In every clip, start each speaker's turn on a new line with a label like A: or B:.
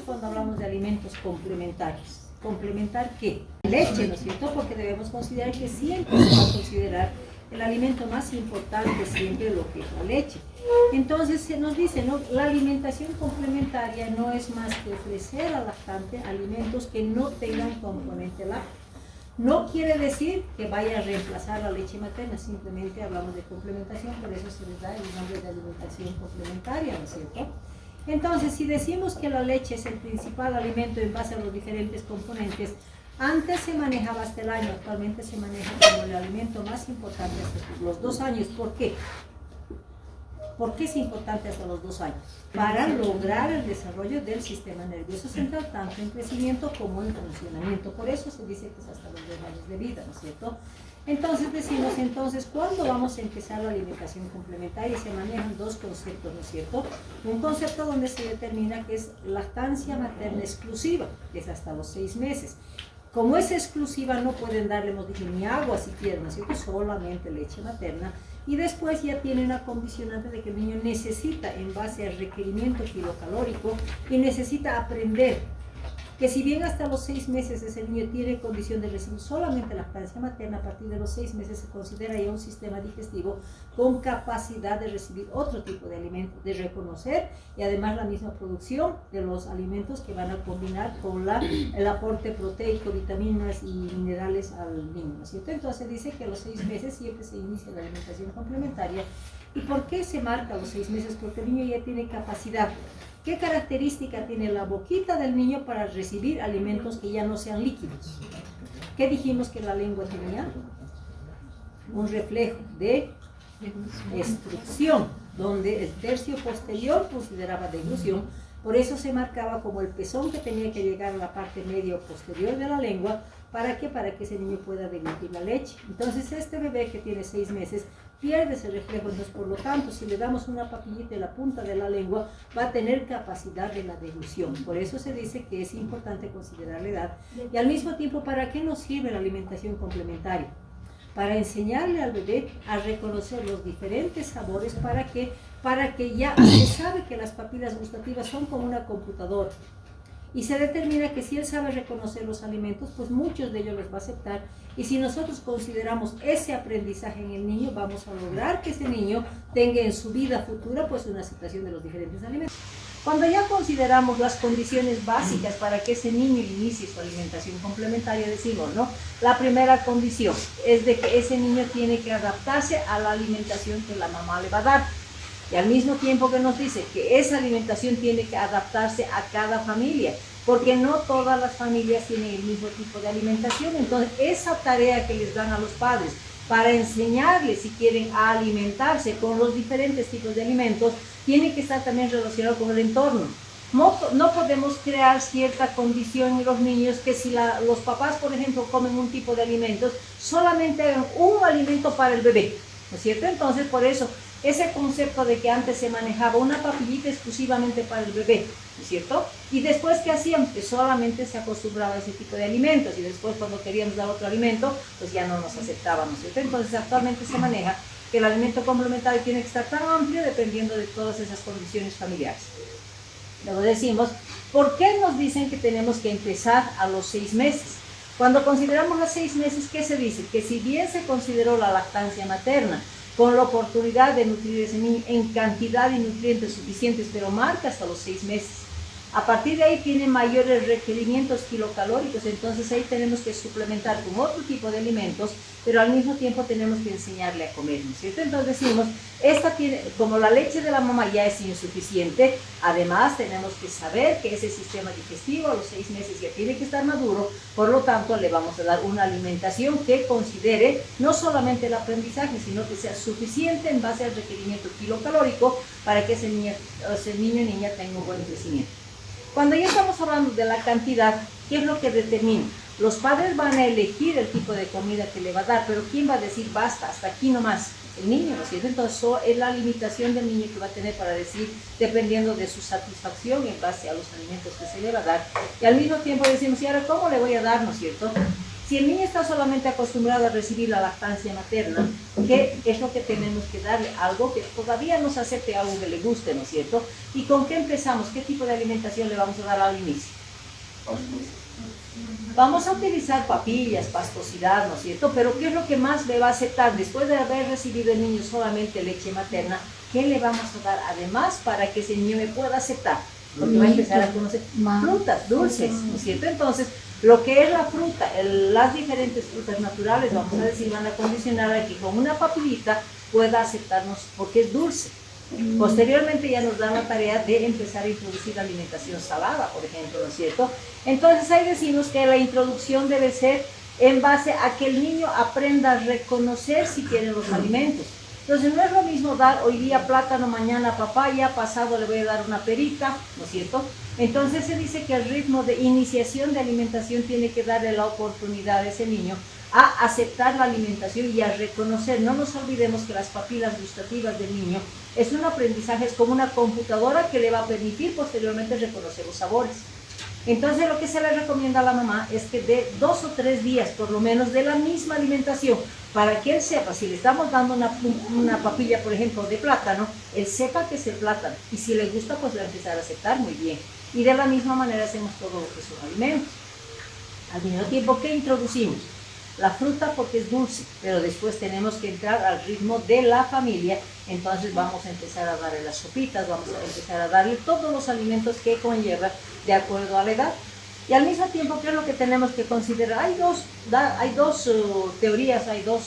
A: Cuando hablamos de alimentos complementarios. ¿Complementar qué? Leche, ¿no es cierto? Porque debemos considerar que siempre se va a considerar el alimento más importante siempre lo que es la leche. Entonces se nos dice, ¿no? La alimentación complementaria no es más que ofrecer al lactante alimentos que no tengan componente lácteo. No quiere decir que vaya a reemplazar la leche materna, simplemente hablamos de complementación, por eso se les da el nombre de alimentación complementaria, ¿no es cierto? Entonces, si decimos que la leche es el principal alimento en base a los diferentes componentes, antes se manejaba hasta el año, actualmente se maneja como el alimento más importante hasta los 2 años. ¿Por qué? ¿Por qué es importante hasta los 2 años? Para lograr el desarrollo del sistema nervioso central, tanto en crecimiento como en funcionamiento. Por eso se dice que es hasta los 2 años de vida, ¿no es cierto? Entonces decimos, ¿cuándo vamos a empezar la alimentación complementaria? Se manejan 2 conceptos, ¿no es cierto? Un concepto donde se determina que es lactancia materna exclusiva, que es hasta los 6 meses. Como es exclusiva, no pueden darle, hemos dicho, ni agua si quieren, ¿no es cierto? Solamente leche materna. Y después ya tiene una condicionante de que el niño necesita, en base al requerimiento kilocalórico, y necesita aprender que si bien hasta los 6 meses ese niño tiene condición de recibir solamente lactancia materna, a partir de los 6 meses se considera ya un sistema digestivo con capacidad de recibir otro tipo de alimentos, de reconocer y además la misma producción de los alimentos que van a combinar con el aporte proteico, vitaminas y minerales al niño, ¿no es cierto? Entonces dice que a los 6 meses siempre se inicia la alimentación complementaria. ¿Y por qué se marca a los 6 meses? Porque el niño ya tiene capacidad. ¿Qué característica tiene la boquita del niño para recibir alimentos que ya no sean líquidos? ¿Qué dijimos que la lengua tenía? Un reflejo de extrusión, donde el tercio posterior consideraba deglución. Por eso se marcaba como el pezón que tenía que llegar a la parte medio posterior de la lengua. ¿Para qué? Para que ese niño pueda deglutir la leche. Entonces este bebé que tiene 6 meses pierde ese reflejo, entonces por lo tanto si le damos una papillita en la punta de la lengua va a tener capacidad de la deglución. Por eso se dice que es importante considerar la edad. Y al mismo tiempo, ¿para qué nos sirve la alimentación complementaria? Para enseñarle al bebé a reconocer los diferentes sabores. ¿Para que ya se sabe que las papilas gustativas son como una computadora? Y se determina que si él sabe reconocer los alimentos, pues muchos de ellos los va a aceptar. Y si nosotros consideramos ese aprendizaje en el niño, vamos a lograr que ese niño tenga en su vida futura pues una aceptación de los diferentes alimentos. Cuando ya consideramos las condiciones básicas para que ese niño inicie su alimentación complementaria, decimos, ¿no? La primera condición es de que ese niño tiene que adaptarse a la alimentación que la mamá le va a dar. Y al mismo tiempo que nos dice que esa alimentación tiene que adaptarse a cada familia, porque no todas las familias tienen el mismo tipo de alimentación. Entonces, esa tarea que les dan a los padres para enseñarles, si quieren, a alimentarse con los diferentes tipos de alimentos, tiene que estar también relacionado con el entorno. No podemos crear cierta condición en los niños que si los papás, por ejemplo, comen un tipo de alimentos, solamente hagan un alimento para el bebé, ¿no es cierto? Entonces, por eso, ese concepto de que antes se manejaba una papillita exclusivamente para el bebé, ¿no es cierto? Y después, ¿qué hacían? Que solamente se acostumbraba a ese tipo de alimentos y después cuando queríamos dar otro alimento, pues ya no nos aceptaban, ¿no es cierto? Entonces actualmente se maneja que el alimento complementario tiene que estar tan amplio dependiendo de todas esas condiciones familiares. Luego decimos, ¿por qué nos dicen que tenemos que empezar a los 6 meses? Cuando consideramos los 6 meses, ¿qué se dice? Que si bien se consideró la lactancia materna con la oportunidad de nutrir a ese niño en cantidad y nutrientes suficientes, pero marca hasta los 6 meses. A partir de ahí tiene mayores requerimientos kilocalóricos, entonces ahí tenemos que suplementar con otro tipo de alimentos, pero al mismo tiempo tenemos que enseñarle a comer, ¿no es cierto? Entonces decimos, como la leche de la mamá ya es insuficiente, además tenemos que saber que ese sistema digestivo a los 6 meses ya tiene que estar maduro, por lo tanto le vamos a dar una alimentación que considere no solamente el aprendizaje, sino que sea suficiente en base al requerimiento kilocalórico para que ese niño y niña tenga un buen crecimiento. Cuando ya estamos hablando de la cantidad, ¿qué es lo que determina? Los padres van a elegir el tipo de comida que le va a dar, pero ¿quién va a decir basta, hasta aquí nomás? el niño, ¿no es cierto? Entonces eso es la limitación del niño que va a tener para decir, dependiendo de su satisfacción en base a los alimentos que se le va a dar. Y al mismo tiempo decimos, ¿y ahora cómo le voy a dar, no es cierto? Si el niño está solamente acostumbrado a recibir la lactancia materna, ¿qué es lo que tenemos que darle? Algo que todavía nos acepte, algo que le guste, ¿no es cierto? ¿Y con qué empezamos? ¿Qué tipo de alimentación le vamos a dar al inicio? Vamos a utilizar papillas, pastosidad, ¿no es cierto? Pero ¿qué es lo que más le va a aceptar? Después de haber recibido el niño solamente leche materna, ¿qué le vamos a dar además para que ese niño me pueda aceptar? Porque va a empezar a conocer frutas, dulces, ¿no es cierto? Entonces, lo que es la fruta, las diferentes frutas naturales, vamos a decir, van a condicionar a que con una papillita pueda aceptarnos porque es dulce. Posteriormente ya nos dan la tarea de empezar a introducir alimentación salada, por ejemplo, ¿no es cierto? Entonces ahí decimos que la introducción debe ser en base a que el niño aprenda a reconocer si tiene los alimentos. Entonces no es lo mismo dar hoy día plátano, mañana papaya, pasado le voy a dar una perita, ¿no es cierto? Entonces se dice que el ritmo de iniciación de alimentación tiene que darle la oportunidad a ese niño a aceptar la alimentación y a reconocer. No nos olvidemos que las papilas gustativas del niño es un aprendizaje, es como una computadora que le va a permitir posteriormente reconocer los sabores. Entonces lo que se le recomienda a la mamá es que dé 2 o 3 días por lo menos de la misma alimentación para que él sepa, si le estamos dando una papilla por ejemplo de plátano, él sepa que es el plátano y si le gusta pues va a empezar a aceptar muy bien. Y de la misma manera hacemos todo lo que son alimentos. Al mismo tiempo que introducimos la fruta porque es dulce, pero después tenemos que entrar al ritmo de la familia, entonces vamos a empezar a darle las sopitas, vamos a empezar a darle todos los alimentos que conlleva de acuerdo a la edad. Y al mismo tiempo, ¿qué es lo que tenemos que considerar? Hay dos teorías, hay dos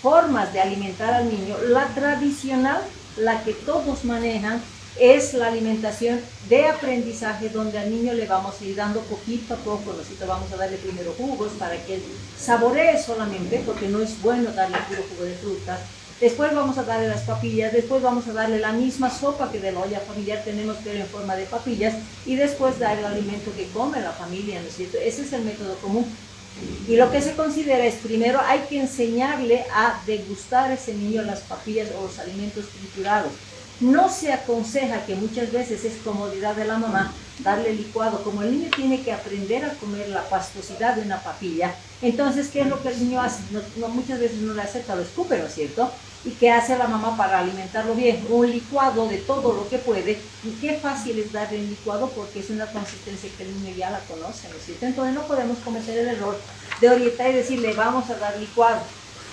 A: formas de alimentar al niño. La tradicional, la que todos manejan, es la alimentación de aprendizaje, donde al niño le vamos a ir dando poquito a poco, nosotros vamos a darle primero jugos para que él saboree solamente, porque no es bueno darle puro jugo de frutas. Después vamos a darle las papillas, después vamos a darle la misma sopa que de la olla familiar tenemos, pero en forma de papillas, y después dar el alimento que come la familia, ¿no es cierto? Ese es el método común. Y lo que se considera es, primero hay que enseñarle a degustar a ese niño las papillas o los alimentos triturados. No se aconseja, que muchas veces es comodidad de la mamá, darle licuado. Como el niño tiene que aprender a comer la pastosidad de una papilla, entonces, ¿qué es lo que el niño hace? Muchas veces no le acepta, lo escupe, ¿no es cierto? ¿Y qué hace la mamá para alimentarlo bien? Un licuado de todo lo que puede. Y qué fácil es darle el licuado porque es una consistencia que el niño ya la conoce, ¿no es cierto? Entonces no podemos cometer el error de orientar y decirle, vamos a dar licuado.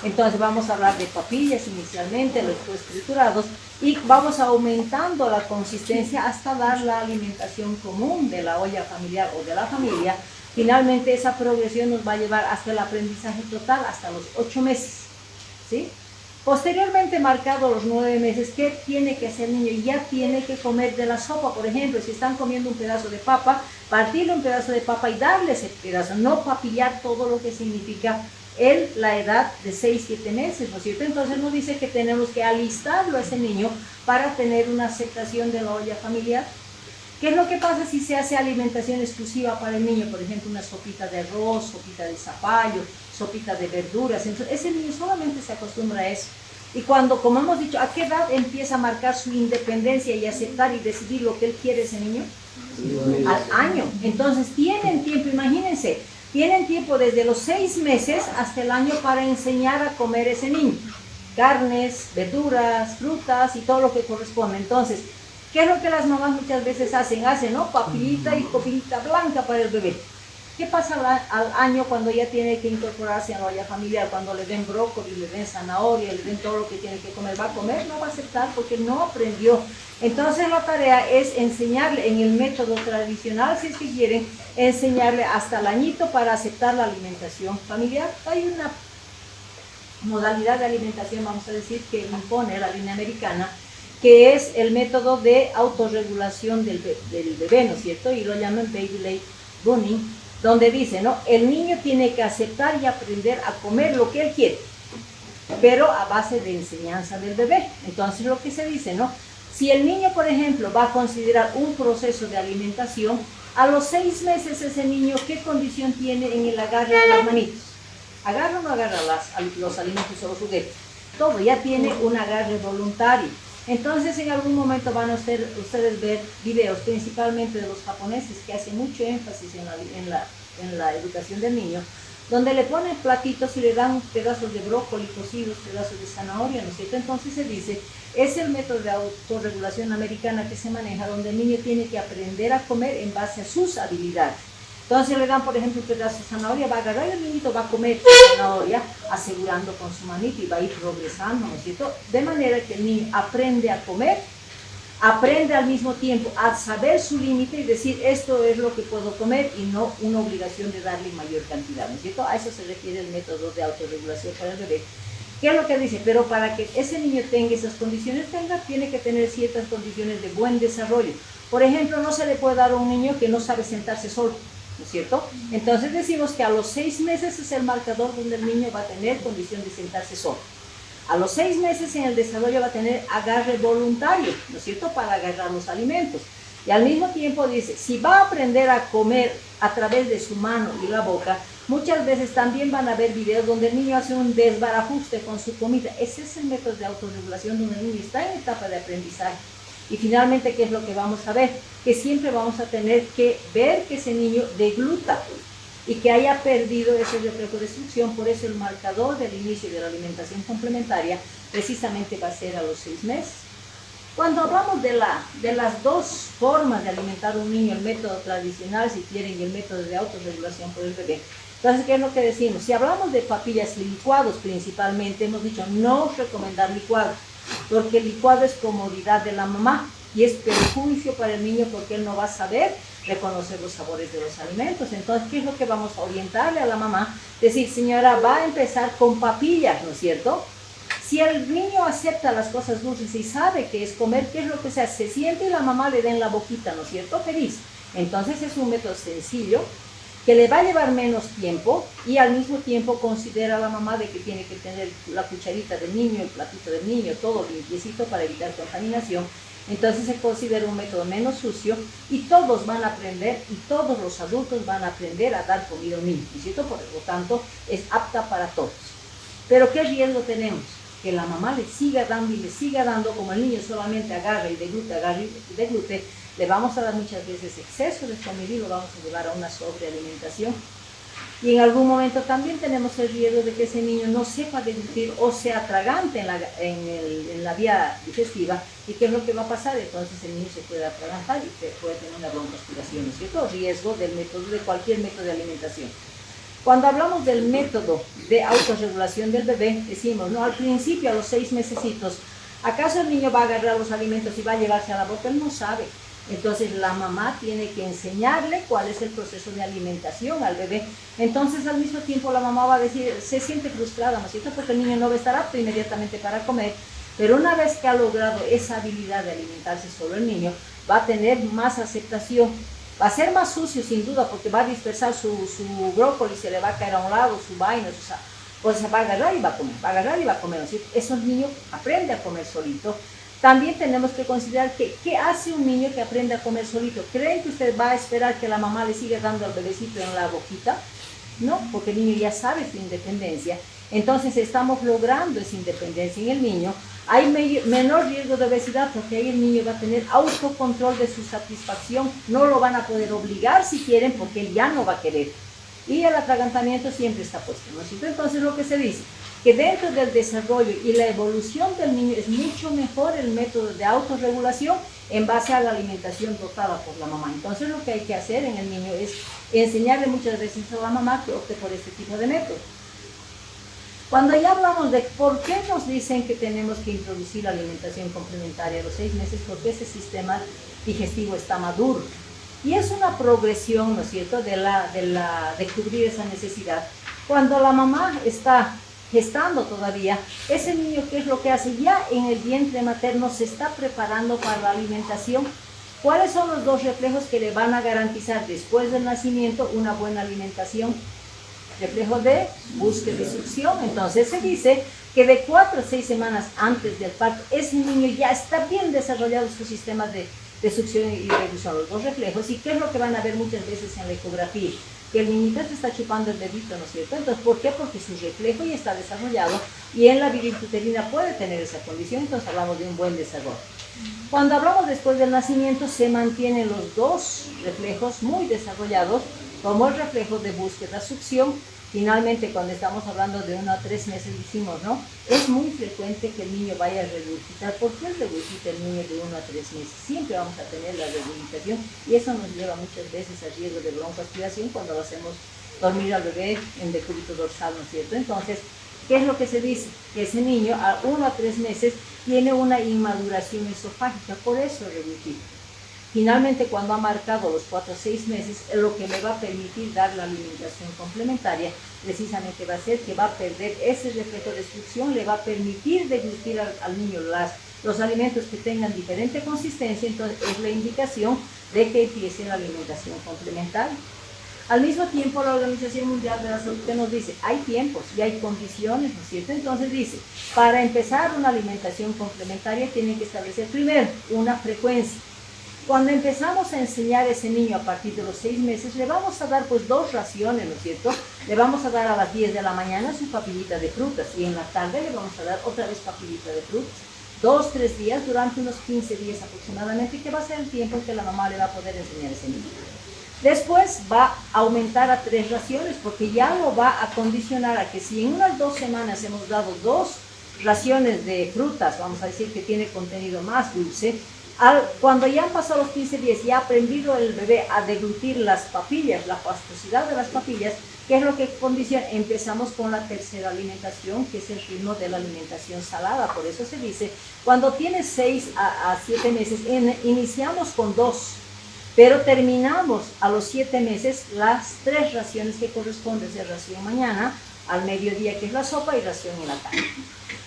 A: Entonces vamos a hablar de papillas inicialmente, después triturados, y vamos aumentando la consistencia hasta dar la alimentación común de la olla familiar o de la familia. Finalmente esa progresión nos va a llevar hasta el aprendizaje total, hasta los 8 meses, ¿sí? Posteriormente, marcado los 9 meses, ¿qué tiene que hacer el niño? Ya tiene que comer de la sopa, por ejemplo. Si están comiendo un pedazo de papa, partirle un pedazo de papa y darle ese pedazo, no papillar todo lo que significa la edad de 6-7 meses, ¿no es cierto? Entonces nos dice que tenemos que alistarlo a ese niño para tener una aceptación de la olla familiar. ¿Qué es lo que pasa si se hace alimentación exclusiva para el niño? Por ejemplo, una sopita de arroz, sopita de zapallo, sopita de verduras. Entonces, ese niño solamente se acostumbra a eso. Y cuando, como hemos dicho, ¿a qué edad empieza a marcar su independencia y aceptar y decidir lo que él quiere ese niño? Al año. Entonces, tienen tiempo, imagínense, tienen tiempo desde los 6 meses hasta el año para enseñar a comer ese niño. Carnes, verduras, frutas y todo lo que corresponde. Entonces, ¿qué es lo que las mamás muchas veces hacen? Hacen, ¿no? Papillita y copita blanca para el bebé. ¿Qué pasa al año cuando ya tiene que incorporarse a la olla familiar? Cuando le den brócoli, le den zanahoria, le den todo lo que tiene que comer. ¿Va a comer? No va a aceptar porque no aprendió. Entonces la tarea es enseñarle en el método tradicional, si es que quieren, enseñarle hasta el añito para aceptar la alimentación familiar. Hay una modalidad de alimentación, vamos a decir, que impone la línea americana, que es el método de autorregulación del bebé, ¿no es cierto? Y lo llaman baby led weaning, donde dice, ¿no? El niño tiene que aceptar y aprender a comer lo que él quiere, pero a base de enseñanza del bebé. Entonces lo que se dice, ¿no? Si el niño, por ejemplo, va a considerar un proceso de alimentación, a los 6 meses ese niño, ¿qué condición tiene en el agarre de las manitos? ¿Agarra o no agarra los alimentos o los juguetes? todo, ya tiene un agarre voluntario. Entonces en algún momento van a ustedes ver videos, principalmente de los japoneses, que hacen mucho énfasis en la educación del niño, donde le ponen platitos y le dan pedazos de brócoli cocidos, pedazos de zanahoria, ¿no es cierto? Entonces se dice, es el método de autorregulación americana que se maneja, donde el niño tiene que aprender a comer en base a sus habilidades. Entonces le dan, por ejemplo, un pedazo de zanahoria, va a agarrar y el niñito va a comer zanahoria, asegurando con su manito y va a ir progresando, ¿no es cierto? De manera que el niño aprende a comer, aprende al mismo tiempo a saber su límite y decir, esto es lo que puedo comer y no una obligación de darle mayor cantidad, ¿no es cierto? A eso se refiere el método de autorregulación para el bebé. ¿Qué es lo que dice? Pero para que ese niño tenga esas condiciones, tiene que tener ciertas condiciones de buen desarrollo. Por ejemplo, no se le puede dar a un niño que no sabe sentarse solo, ¿no es cierto? Entonces decimos que a los 6 meses es el marcador donde el niño va a tener condición de sentarse solo. A los 6 meses en el desarrollo va a tener agarre voluntario, ¿no es cierto?, para agarrar los alimentos. Y al mismo tiempo dice, si va a aprender a comer a través de su mano y la boca, muchas veces también van a ver videos donde el niño hace un desbarajuste con su comida. Ese es el método de autorregulación donde el niño está en etapa de aprendizaje. Y finalmente, ¿qué es lo que vamos a ver? Que siempre vamos a tener que ver que ese niño degluta y que haya perdido ese reflejo de succión. Por eso el marcador del inicio de la alimentación complementaria precisamente va a ser a los 6 meses. Cuando hablamos de las dos formas de alimentar a un niño, el método tradicional, si quieren, y el método de autorregulación por el bebé, entonces, ¿qué es lo que decimos? Si hablamos de papillas y licuados principalmente, hemos dicho no recomendar licuados, porque el licuado es comodidad de la mamá y es perjuicio para el niño porque él no va a saber reconocer los sabores de los alimentos. Entonces, ¿qué es lo que vamos a orientarle a la mamá? Decir, señora, va a empezar con papillas, ¿no es cierto? Si el niño acepta las cosas dulces y sabe que es comer, ¿qué es lo que se hace? Se siente y la mamá le da en la boquita, ¿no es cierto? Feliz. Entonces es un método sencillo que le va a llevar menos tiempo y al mismo tiempo considera a la mamá de que tiene que tener la cucharita del niño, el platito del niño, todo limpiecito para evitar contaminación. Entonces se considera un método menos sucio y todos van a aprender y todos los adultos van a aprender a dar comida a un niño, ¿no es cierto? Por lo tanto, es apta para todos. Pero ¿qué riesgo tenemos? Que la mamá le siga dando y le siga dando, como el niño solamente agarra y deglute, le vamos a dar muchas veces exceso de comida y lo vamos a llevar a una sobrealimentación. Y en algún momento también tenemos el riesgo de que ese niño no sepa deglutir o se atragante en la vía digestiva. ¿Y qué es lo que va a pasar? Entonces el niño se puede atragantar y puede tener una broncoaspiración, ¿no es cierto? Riesgo del método, de cualquier método de alimentación. Cuando hablamos del método de autorregulación del bebé, decimos, ¿no? Al principio, a los 6 mesecitos, ¿acaso el niño va a agarrar los alimentos y va a llevarse a la boca? Él no sabe. Entonces la mamá tiene que enseñarle cuál es el proceso de alimentación al bebé. Entonces al mismo tiempo la mamá va a decir, se siente frustrada, ¿no es cierto? Porque el niño no va a estar apto inmediatamente para comer. Pero una vez que ha logrado esa habilidad de alimentarse solo el niño, va a tener más aceptación. Va a ser más sucio sin duda porque va a dispersar su brócoli, se le va a caer a un lado, su vaina, pues se va a agarrar y va a comer, va a agarrar y va a comer. ¿No? Esos niños aprenden a comer solito. También tenemos que considerar que, ¿qué hace un niño que aprende a comer solito? ¿Creen que usted va a esperar que la mamá le siga dando al bebecito en la boquita? No, porque el niño ya sabe su independencia. Entonces estamos logrando esa independencia en el niño. Hay menor riesgo de obesidad porque ahí el niño va a tener autocontrol de su satisfacción. No lo van a poder obligar si quieren porque él ya no va a querer. Y el atragantamiento siempre está puesto, ¿no es cierto? Entonces lo que se dice, que dentro del desarrollo y la evolución del niño es mucho mejor el método de autorregulación en base a la alimentación dotada por la mamá. Entonces lo que hay que hacer en el niño es enseñarle muchas veces a la mamá que opte por este tipo de método. Cuando ya hablamos de por qué nos dicen que tenemos que introducir la alimentación complementaria a los 6 meses, porque ese sistema digestivo está maduro. Y es una progresión, ¿no es cierto?, de cubrir esa necesidad. Cuando la mamá está gestando todavía, ese niño, ¿qué es lo que hace? Ya en el vientre materno se está preparando para la alimentación. ¿Cuáles son los 2 reflejos que le van a garantizar después del nacimiento una buena alimentación? Reflejo de búsqueda y succión. Entonces se dice que de 4 a 6 semanas antes del parto, ese niño ya está bien desarrollado su sistema de de succión y reducción, los dos reflejos. ¿Y qué es lo que van a ver muchas veces en la ecografía? Que el niñito se está chupando el dedito, ¿no es cierto? Entonces, ¿por qué? Porque su reflejo ya está desarrollado y en la viril uterina puede tener esa condición, entonces hablamos de un buen desarrollo. Cuando hablamos después del nacimiento, se mantienen los dos reflejos muy desarrollados, como el reflejo de búsqueda, succión. Finalmente, cuando estamos hablando de 1 a 3 meses, decimos, ¿no? Es muy frecuente que el niño vaya a regurgitar. ¿Por qué regurgita el niño de 1 a 3 meses? Siempre vamos a tener la regurgitación y eso nos lleva muchas veces a riesgo de broncoaspiración cuando lo hacemos dormir al bebé en decúbito dorsal, ¿no es cierto? Entonces, ¿qué es lo que se dice? Que ese niño a 1 a 3 meses tiene una inmaduración esofágica, por eso regurgita. Finalmente, cuando ha marcado los 4 a 6 meses, lo que me va a permitir dar la alimentación complementaria, precisamente va a ser que va a perder ese reflejo de succión, le va a permitir deglutir al niño los alimentos que tengan diferente consistencia, entonces es la indicación de que empiece la alimentación complementaria. Al mismo tiempo, la Organización Mundial de la Salud que nos dice, hay tiempos y hay condiciones, ¿no es cierto? Entonces dice, para empezar una alimentación complementaria tienen que establecer primero una frecuencia. Cuando empezamos a enseñar a ese niño a partir de los 6 meses, le vamos a dar pues 2 raciones, ¿no es cierto? Le vamos a dar a las 10 de la mañana su papillita de frutas y en la tarde le vamos a dar otra vez papillita de frutas. 2, 3 días durante unos 15 días aproximadamente, que va a ser el tiempo en que la mamá le va a poder enseñar a ese niño. Después va a aumentar a 3 raciones porque ya lo va a condicionar a que si en unas 2 semanas hemos dado 2 raciones de frutas, vamos a decir que tiene contenido más dulce, cuando ya han pasado los 15 días y ha aprendido el bebé a deglutir las papillas, la pastosidad de las papillas, ¿qué es lo que condiciona? Empezamos con la tercera alimentación, que es el ritmo de la alimentación salada. Por eso se dice, cuando tiene 6 a 7 meses, iniciamos con 2, pero terminamos a los 7 meses las 3 raciones que corresponden, ser ración mañana, al mediodía que es la sopa y ración en la tarde.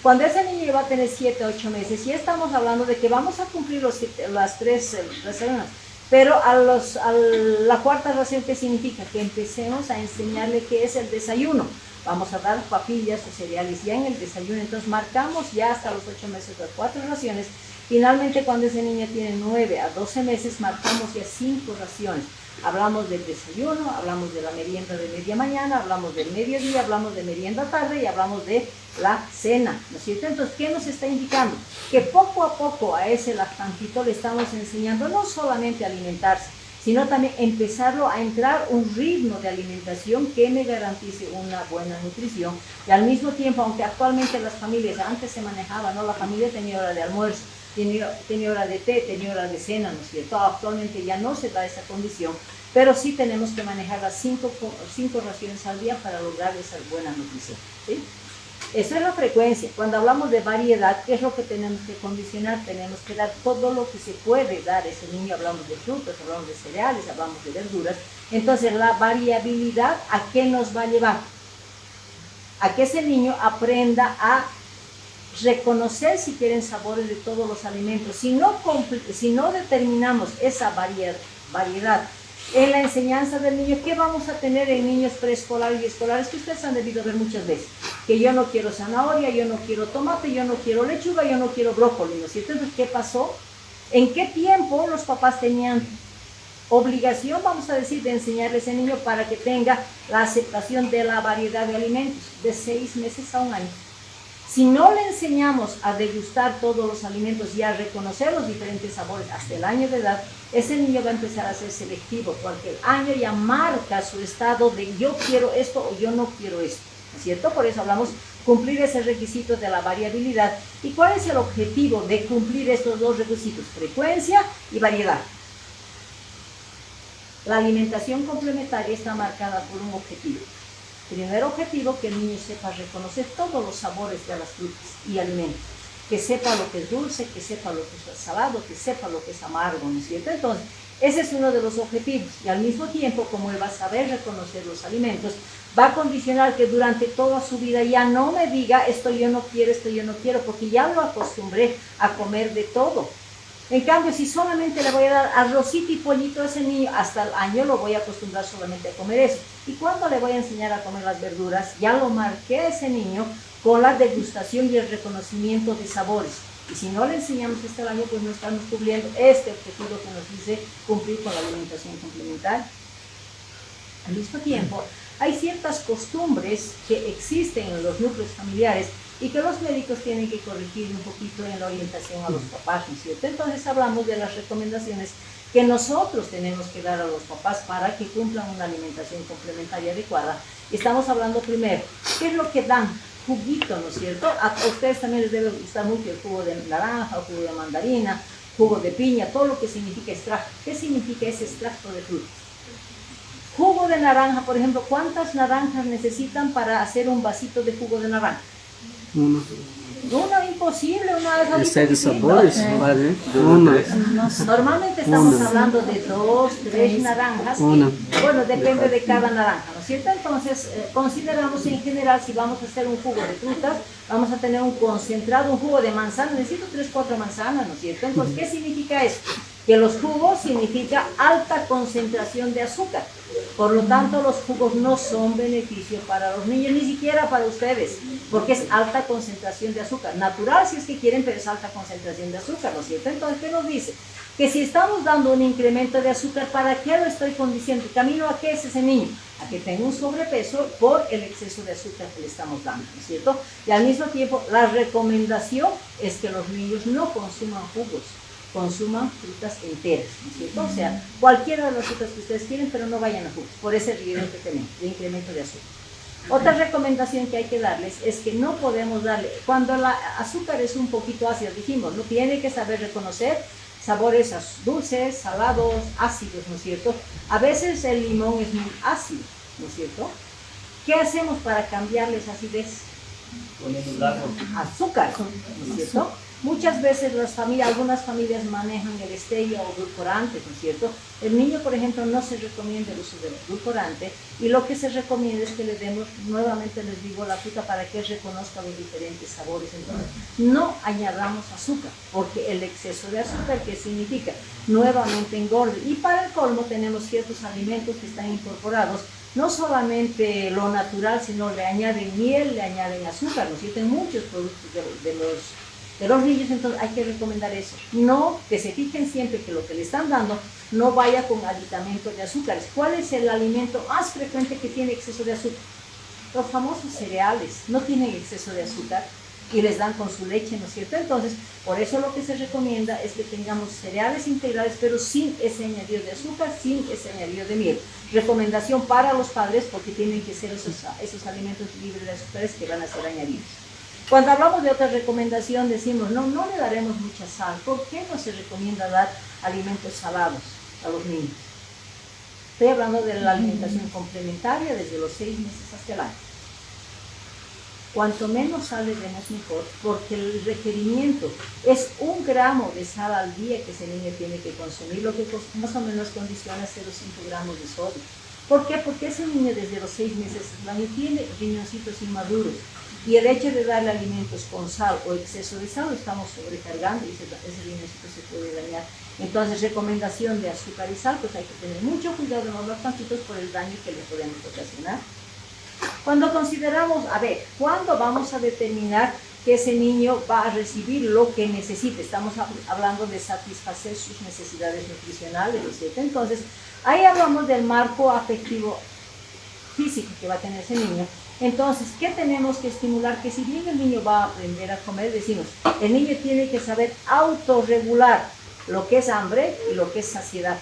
A: Cuando ese niño va a tener 7 a 8 meses, ya estamos hablando de que vamos a cumplir las 3 raciones, pero a la cuarta ración, ¿qué significa? Que empecemos a enseñarle qué es el desayuno. Vamos a dar papillas o cereales ya en el desayuno, entonces marcamos ya hasta los 8 meses las 4 raciones. Finalmente, cuando ese niño tiene 9 a 12 meses, marcamos ya 5 raciones. Hablamos del desayuno, hablamos de la merienda de media mañana, hablamos del mediodía, hablamos de merienda tarde y hablamos de la cena, ¿no es cierto? Entonces, ¿qué nos está indicando? Que poco a poco a ese lactantito le estamos enseñando no solamente a alimentarse, sino también empezarlo a entrar un ritmo de alimentación que me garantice una buena nutrición. Y al mismo tiempo, aunque actualmente las familias, antes se manejaba, ¿no? La familia tenía hora de almuerzo, tenía hora de té, tenía hora de cena, ¿no es cierto? Actualmente ya no se da esa condición, pero sí tenemos que manejar las 5 raciones al día para lograr esa buena nutrición, ¿sí? Esa es la frecuencia. Cuando hablamos de variedad, ¿qué es lo que tenemos que condicionar? Tenemos que dar todo lo que se puede dar a ese niño. Hablamos de frutas, hablamos de cereales, hablamos de verduras. Entonces, la variabilidad, ¿a qué nos va a llevar? A que ese niño aprenda a reconocer, si quieren, sabores de todos los alimentos. Si no determinamos esa variedad en la enseñanza del niño, ¿qué vamos a tener en niños preescolares y escolares? Que ustedes han debido ver muchas veces, que yo no quiero zanahoria, yo no quiero tomate, yo no quiero lechuga, yo no quiero brócoli, ¿no es cierto? Entonces, ¿qué pasó? ¿En qué tiempo los papás tenían obligación, vamos a decir, de enseñarle a ese niño para que tenga la aceptación de la variedad de alimentos? De 6 meses a 1 año. Si no le enseñamos a degustar todos los alimentos y a reconocer los diferentes sabores hasta el año de edad, ese niño va a empezar a ser selectivo, porque el año ya marca su estado de yo quiero esto o yo no quiero esto, ¿no es cierto? Por eso hablamos cumplir ese requisito de la variabilidad. ¿Y cuál es el objetivo de cumplir estos 2 requisitos? Frecuencia y variedad. La alimentación complementaria está marcada por un objetivo. Primer objetivo, que el niño sepa reconocer todos los sabores de las frutas y alimentos, que sepa lo que es dulce, que sepa lo que es salado, que sepa lo que es amargo, ¿no es cierto? Entonces, ese es uno de los objetivos. Y al mismo tiempo, como él va a saber reconocer los alimentos, va a condicionar que durante toda su vida ya no me diga esto yo no quiero, porque ya lo acostumbré a comer de todo. En cambio, si solamente le voy a dar arrocito y pollito a ese niño, hasta el año lo voy a acostumbrar solamente a comer eso. Y cuando le voy a enseñar a comer las verduras, ya lo marqué a ese niño con la degustación y el reconocimiento de sabores. Y si no le enseñamos este año, pues no estamos cumpliendo este objetivo que nos dice cumplir con la alimentación complementaria. Al mismo tiempo, hay ciertas costumbres que existen en los núcleos familiares y que los médicos tienen que corregir un poquito en la orientación a los papás, ¿no es cierto? Entonces hablamos de las recomendaciones que nosotros tenemos que dar a los papás para que cumplan una alimentación complementaria adecuada. Estamos hablando primero, ¿qué es lo que dan? Juguito, ¿no es cierto? A ustedes también les debe gustar mucho el jugo de naranja, jugo de mandarina, jugo de piña, todo lo que significa extracto. ¿Qué significa ese extracto de frutas? Jugo de naranja, por ejemplo, ¿cuántas naranjas necesitan para hacer un vasito de jugo de naranja?
B: Uno.
A: Uno, imposible, una vez.
B: ¿De 6 sabores? Vale. Uno.
A: Normalmente estamos hablando de 2, 3 naranjas.
B: Una.
A: Bueno, depende de cada naranja, ¿no es cierto? Entonces, consideramos en general, si vamos a hacer un jugo de frutas, vamos a tener un concentrado, un jugo de manzana, necesito 3, 4 manzanas, ¿no es cierto? Entonces, ¿qué significa eso? Que los jugos significa alta concentración de azúcar. Por lo tanto, los jugos no son beneficio para los niños, ni siquiera para ustedes, porque es alta concentración de azúcar. Natural si es que quieren, pero es alta concentración de azúcar, ¿no es cierto? Entonces, ¿qué nos dice? Que si estamos dando un incremento de azúcar, ¿para qué lo estoy condicionando? ¿Camino a qué es ese niño? A que tenga un sobrepeso por el exceso de azúcar que le estamos dando, ¿no es cierto? Y al mismo tiempo, la recomendación es que los niños no consuman jugos, consuman frutas enteras, ¿no es cierto? O sea, cualquiera de las frutas que ustedes quieren, pero no vayan a jugos, por ese riesgo que tenemos de incremento de azúcar. Otra recomendación que hay que darles es que no podemos darle, cuando el azúcar es un poquito ácido, dijimos, no tiene que saber reconocer sabores dulces, salados, ácidos, ¿no es cierto? A veces el limón es muy ácido, ¿no es cierto? ¿Qué hacemos para cambiarles acidez? Azúcar, ¿no es cierto? Muchas veces algunas familias manejan el stevia o edulcorante, ¿no es cierto? El niño, por ejemplo, no se recomienda el uso del edulcorante y lo que se recomienda es que le demos, nuevamente les digo, la fruta para que él reconozca los diferentes sabores. Entonces, no añadamos azúcar, porque el exceso de azúcar, ¿qué significa? Nuevamente engorda. Y para el colmo tenemos ciertos alimentos que están incorporados, no solamente lo natural, sino le añaden miel, le añaden azúcar, ¿no es cierto? En muchos productos de los niños, entonces hay que recomendar eso. No, que se fijen siempre que lo que le están dando no vaya con aditamentos de azúcares. ¿Cuál es el alimento más frecuente que tiene exceso de azúcar? Los famosos cereales no tienen exceso de azúcar y les dan con su leche, ¿no es cierto? Entonces, por eso lo que se recomienda es que tengamos cereales integrales, pero sin ese añadido de azúcar, sin ese añadido de miel. Recomendación para los padres, porque tienen que ser esos alimentos libres de azúcares que van a ser añadidos. Cuando hablamos de otra recomendación decimos, no le daremos mucha sal. ¿Por qué no se recomienda dar alimentos salados a los niños? Estoy hablando de la alimentación complementaria desde los 6 meses hasta el año. Cuanto menos sal le demos mejor, porque el requerimiento es 1 gramo de sal al día que ese niño tiene que consumir, lo que más o menos condiciona 0,5 gramos de sodio. ¿Por qué? Porque ese niño desde los 6 meses del año tiene riñoncitos inmaduros. Y el hecho de darle alimentos con sal o exceso de sal lo estamos sobrecargando y ese riñoncito se puede dañar. Entonces, recomendación de azúcar y sal, pues hay que tener mucho cuidado en los lactantitos por el daño que le podemos ocasionar. Cuando consideramos, ¿cuándo vamos a determinar que ese niño va a recibir lo que necesite? Estamos hablando de satisfacer sus necesidades nutricionales, ¿no es cierto? Entonces, ahí hablamos del marco afectivo físico que va a tener ese niño. Entonces, ¿qué tenemos que estimular? Que si bien el niño va a aprender a comer, decimos, el niño tiene que saber autorregular lo que es hambre y lo que es saciedad.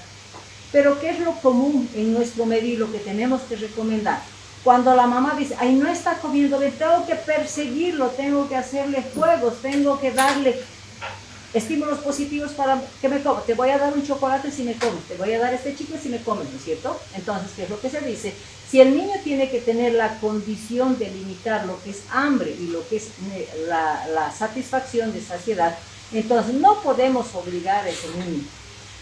A: Pero ¿qué es lo común en nuestro medio y lo que tenemos que recomendar? Cuando la mamá dice, ay, no está comiendo bien, tengo que perseguirlo, tengo que hacerle juegos, tengo que darle estímulos positivos para que me coma. Te voy a dar un chocolate si me comes, te voy a dar este chicle si me comes, ¿no es cierto? Entonces, ¿qué es lo que se dice? Si el niño tiene que tener la condición de limitar lo que es hambre y lo que es la satisfacción de saciedad, entonces no podemos obligar a ese niño.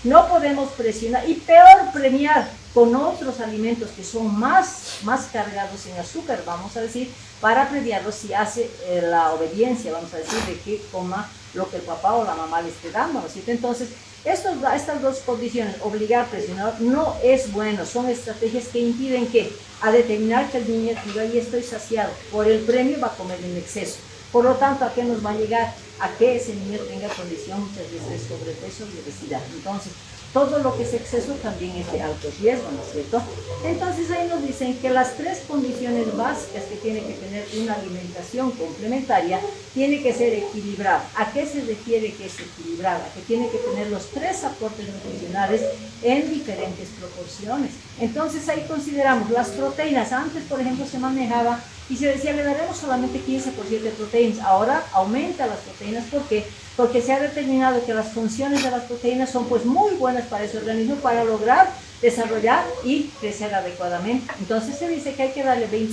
A: No podemos presionar y peor premiar con otros alimentos que son más cargados en azúcar, vamos a decir, para premiarlo si hace la obediencia, vamos a decir, de que coma lo que el papá o la mamá le esté dando, ¿no es cierto? Entonces, estas dos condiciones, obligar, presionar, no es bueno, son estrategias que impiden que, a determinar que el niño diga, ya estoy saciado, por el premio va a comer en exceso. Por lo tanto, ¿a qué nos va a llegar? A que ese niño tenga condición muchas veces de sobrepeso y obesidad. Entonces, todo lo que es exceso también es de alto riesgo, ¿no es cierto? Entonces ahí nos dicen que las tres condiciones básicas que tiene que tener una alimentación complementaria tiene que ser equilibrada. ¿A qué se refiere que es equilibrada? Que tiene que tener los tres aportes nutricionales en diferentes proporciones. Entonces ahí consideramos las proteínas. Antes, por ejemplo, se manejaba y se decía, le daremos solamente 15% de proteínas. Ahora aumenta las proteínas. ¿Por qué? Porque se ha determinado que las funciones de las proteínas son pues muy buenas para ese organismo para lograr desarrollar y crecer adecuadamente. Entonces se dice que hay que darle 20%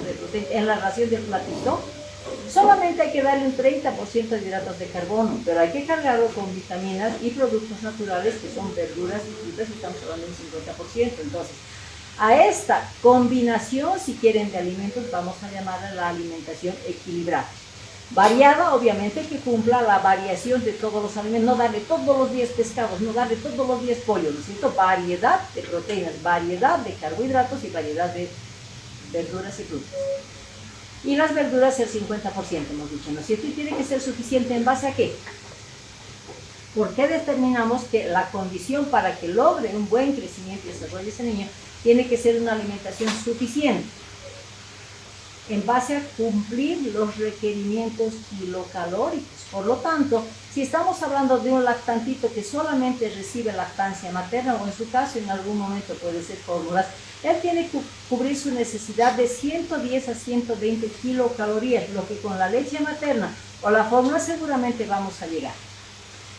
A: de proteína en la ración del platito. Solamente hay que darle un 30% de hidratos de carbono, pero hay que cargarlo con vitaminas y productos naturales que son verduras y frutas, y estamos hablando del 50%. Entonces, a esta combinación, si quieren, de alimentos, vamos a llamarla la alimentación equilibrada. Variada, obviamente, que cumpla la variación de todos los alimentos, no darle todos los días pescados, no darle todos los días pollo, ¿no es cierto? Variedad de proteínas, variedad de carbohidratos y variedad de verduras y frutas. Y las verduras el 50%, hemos dicho, ¿no es cierto? Y tiene que ser suficiente ¿en base a qué? ¿Por qué determinamos que la condición para que logre un buen crecimiento y desarrollo de ese niño tiene que ser una alimentación suficiente? En base a cumplir los requerimientos kilocalóricos. Por lo tanto, si estamos hablando de un lactantito que solamente recibe lactancia materna, o en su caso en algún momento puede ser fórmulas, él tiene que cubrir su necesidad de 110 a 120 kilocalorías, lo que con la leche materna o la fórmula seguramente vamos a llegar.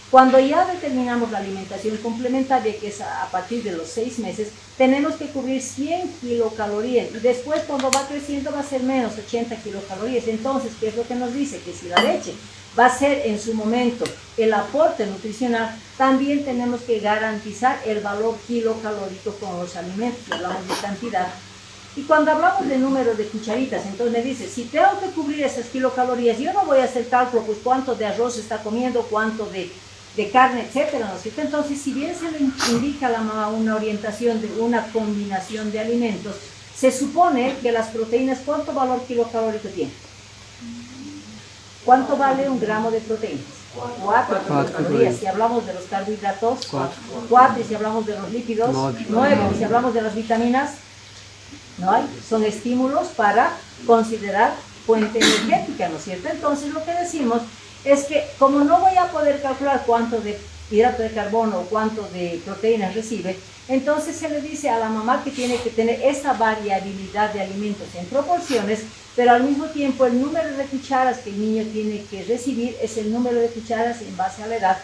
A: Cuando ya determinamos la alimentación complementaria, que es a partir de los 6 meses, tenemos que cubrir 100 kilocalorías y después cuando va creciendo va a ser menos, 80 kilocalorías. Entonces, ¿qué es lo que nos dice? Que si la leche va a ser en su momento el aporte nutricional, también tenemos que garantizar el valor kilocalórico con los alimentos, hablamos de cantidad. Y cuando hablamos de número de cucharitas, entonces me dice, si tengo que cubrir esas kilocalorías, yo no voy a hacer cálculo, pues cuánto de arroz está comiendo, cuánto de carne, etcétera, ¿no es cierto? Entonces, si bien se le indica a la mamá una orientación de una combinación de alimentos, se supone que las proteínas, ¿cuánto valor kilocalórico tienen? ¿Cuánto vale un gramo de proteínas? 4 kilocalorías. Si hablamos de los carbohidratos, 4. Y si hablamos de los lípidos, 9. Y si hablamos de las vitaminas, no hay. Son estímulos para considerar fuente energética, ¿no es cierto? Entonces, lo que decimos es que como no voy a poder calcular cuánto de hidrato de carbono o cuánto de proteínas recibe, entonces se le dice a la mamá que tiene que tener esa variabilidad de alimentos en proporciones, pero al mismo tiempo el número de cucharas que el niño tiene que recibir es el número de cucharas en base a la edad.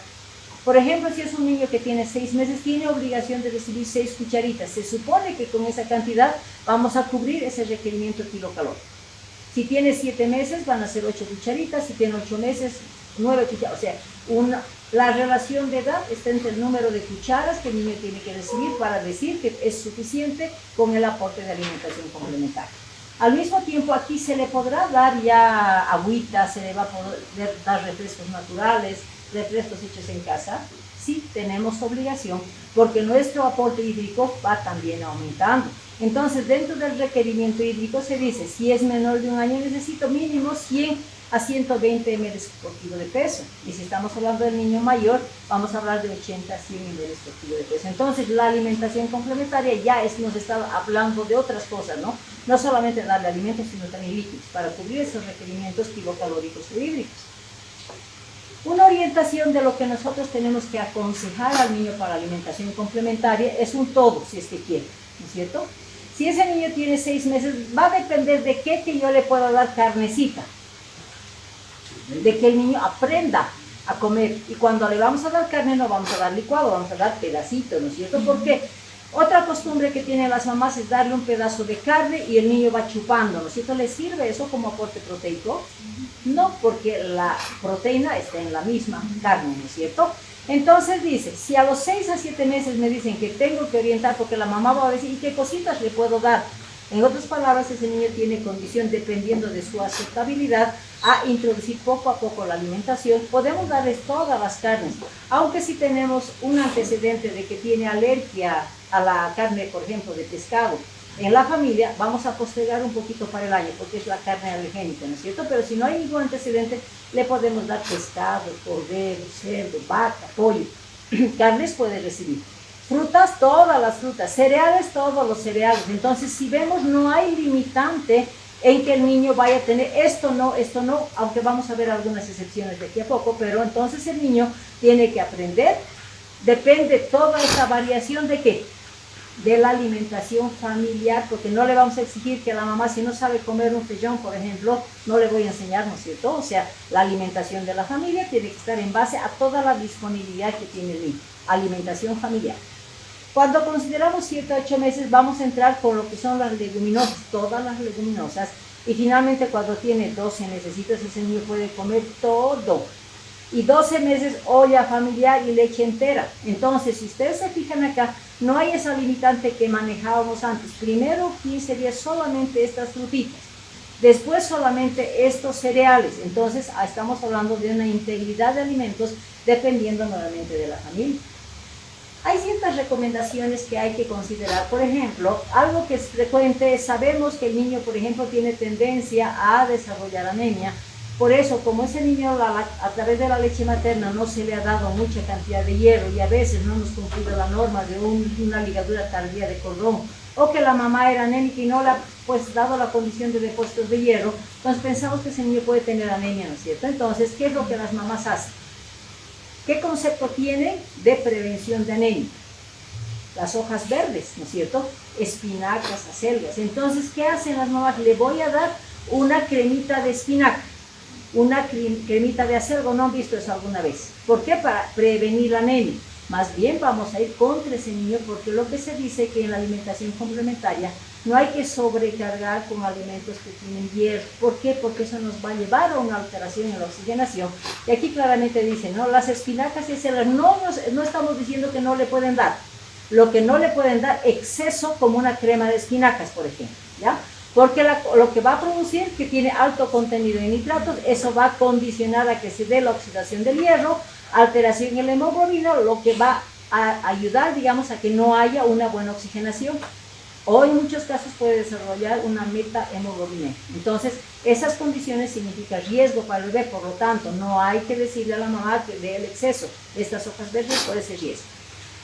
A: Por ejemplo, si es un niño que tiene 6 meses, tiene obligación de recibir 6 cucharitas. Se supone que con esa cantidad vamos a cubrir ese requerimiento kilocalórico. Si tiene 7 meses, van a ser 8 cucharitas. Si tiene 8 meses, 9 cucharadas. O sea, la relación de edad está entre el número de cucharas que el niño tiene que recibir para decir que es suficiente con el aporte de alimentación complementaria. Al mismo tiempo, aquí se le podrá dar ya agüita, se le va a poder dar refrescos naturales, refrescos hechos en casa. Sí, tenemos obligación, porque nuestro aporte hídrico va también aumentando. Entonces, dentro del requerimiento hídrico se dice, si es menor de 1 año, necesito mínimo 100 a 120 ml por kilo de peso. Y si estamos hablando del niño mayor, vamos a hablar de 80 a 100 ml por kilo de peso. Entonces, la alimentación complementaria ya nos está hablando de otras cosas, ¿no? No solamente darle alimentos, sino también líquidos, para cubrir esos requerimientos kilocalóricos o hídricos. Una orientación de lo que nosotros tenemos que aconsejar al niño para alimentación complementaria es un todo, si es que quiere, ¿no es cierto? Si ese niño tiene 6 meses, va a depender de qué que yo le pueda dar carnecita, de que el niño aprenda a comer. Y cuando le vamos a dar carne, no vamos a dar licuado, vamos a dar pedacitos, ¿no es cierto? Porque otra costumbre que tienen las mamás es darle un pedazo de carne y el niño va chupando, ¿no es cierto? ¿Le sirve eso como aporte proteico? No, porque la proteína está en la misma carne, ¿no es cierto? Entonces dice, si a los 6 a 7 meses me dicen que tengo que orientar, porque la mamá va a decir, ¿y qué cositas le puedo dar? En otras palabras, ese niño tiene condición, dependiendo de su aceptabilidad, a introducir poco a poco la alimentación. Podemos darles todas las carnes, aunque si tenemos un antecedente de que tiene alergia a la carne, por ejemplo, de pescado, en la familia, vamos a postergar un poquito para el año, porque es la carne alergénica, ¿no es cierto? Pero si no hay ningún antecedente, le podemos dar pescado, cordero, cerdo, vaca, pollo. Carnes puede recibir. Frutas, todas las frutas. Cereales, todos los cereales. Entonces, si vemos, no hay limitante en que el niño vaya a tener esto no, aunque vamos a ver algunas excepciones de aquí a poco, pero entonces el niño tiene que aprender. Depende toda esa variación de qué, de la alimentación familiar, porque no le vamos a exigir que la mamá, si no sabe comer un feijón, por ejemplo, no le voy a enseñar, ¿no es cierto? O sea, la alimentación de la familia tiene que estar en base a toda la disponibilidad que tiene el niño, alimentación familiar. Cuando consideramos 7 a 8 meses, vamos a entrar con lo que son las leguminosas, todas las leguminosas, y finalmente cuando tiene 12 meses, ese niño puede comer todo. Y 12 meses olla familiar y leche entera. Entonces, si ustedes se fijan acá, no hay esa limitante que manejábamos antes. Primero 15 días solamente estas frutitas, después solamente estos cereales. Entonces, estamos hablando de una integridad de alimentos dependiendo nuevamente de la familia. Hay ciertas recomendaciones que hay que considerar. Por ejemplo, algo que es frecuente, sabemos que el niño, por ejemplo, tiene tendencia a desarrollar anemia. Por eso, como ese niño a través de la leche materna no se le ha dado mucha cantidad de hierro y a veces no hemos cumplido la norma de una ligadura tardía de cordón, o que la mamá era anémica y no le ha pues, dado la condición de depósitos de hierro, entonces pensamos que ese niño puede tener anemia, ¿no es cierto? Entonces, ¿qué es lo que las mamás hacen? ¿Qué concepto tienen de prevención de anemia? Las hojas verdes, ¿no es cierto? Espinacas, acelgas. Entonces, ¿qué hacen las mamás? Le voy a dar una cremita de espinaca, una cremita de acelga. ¿No han visto eso alguna vez? ¿Por qué? Para prevenir la anemia. Más bien vamos a ir contra ese niño, porque lo que se dice que en la alimentación complementaria no hay que sobrecargar con alimentos que tienen hierro. ¿Por qué? Porque eso nos va a llevar a una alteración en la oxigenación. Y aquí claramente dice, ¿no? Las espinacas y acelgas, no estamos diciendo que no le pueden dar. Lo que no le pueden dar, exceso como una crema de espinacas, por ejemplo, ¿ya? Porque lo que va a producir, que tiene alto contenido en nitratos, eso va a condicionar a que se dé la oxidación del hierro, alteración en la hemoglobina, lo que va a ayudar, digamos, a que no haya una buena oxigenación, o en muchos casos puede desarrollar una metahemoglobina. Entonces, esas condiciones significan riesgo para el bebé, por lo tanto, no hay que decirle a la mamá que dé el exceso de estas hojas verdes por ese riesgo.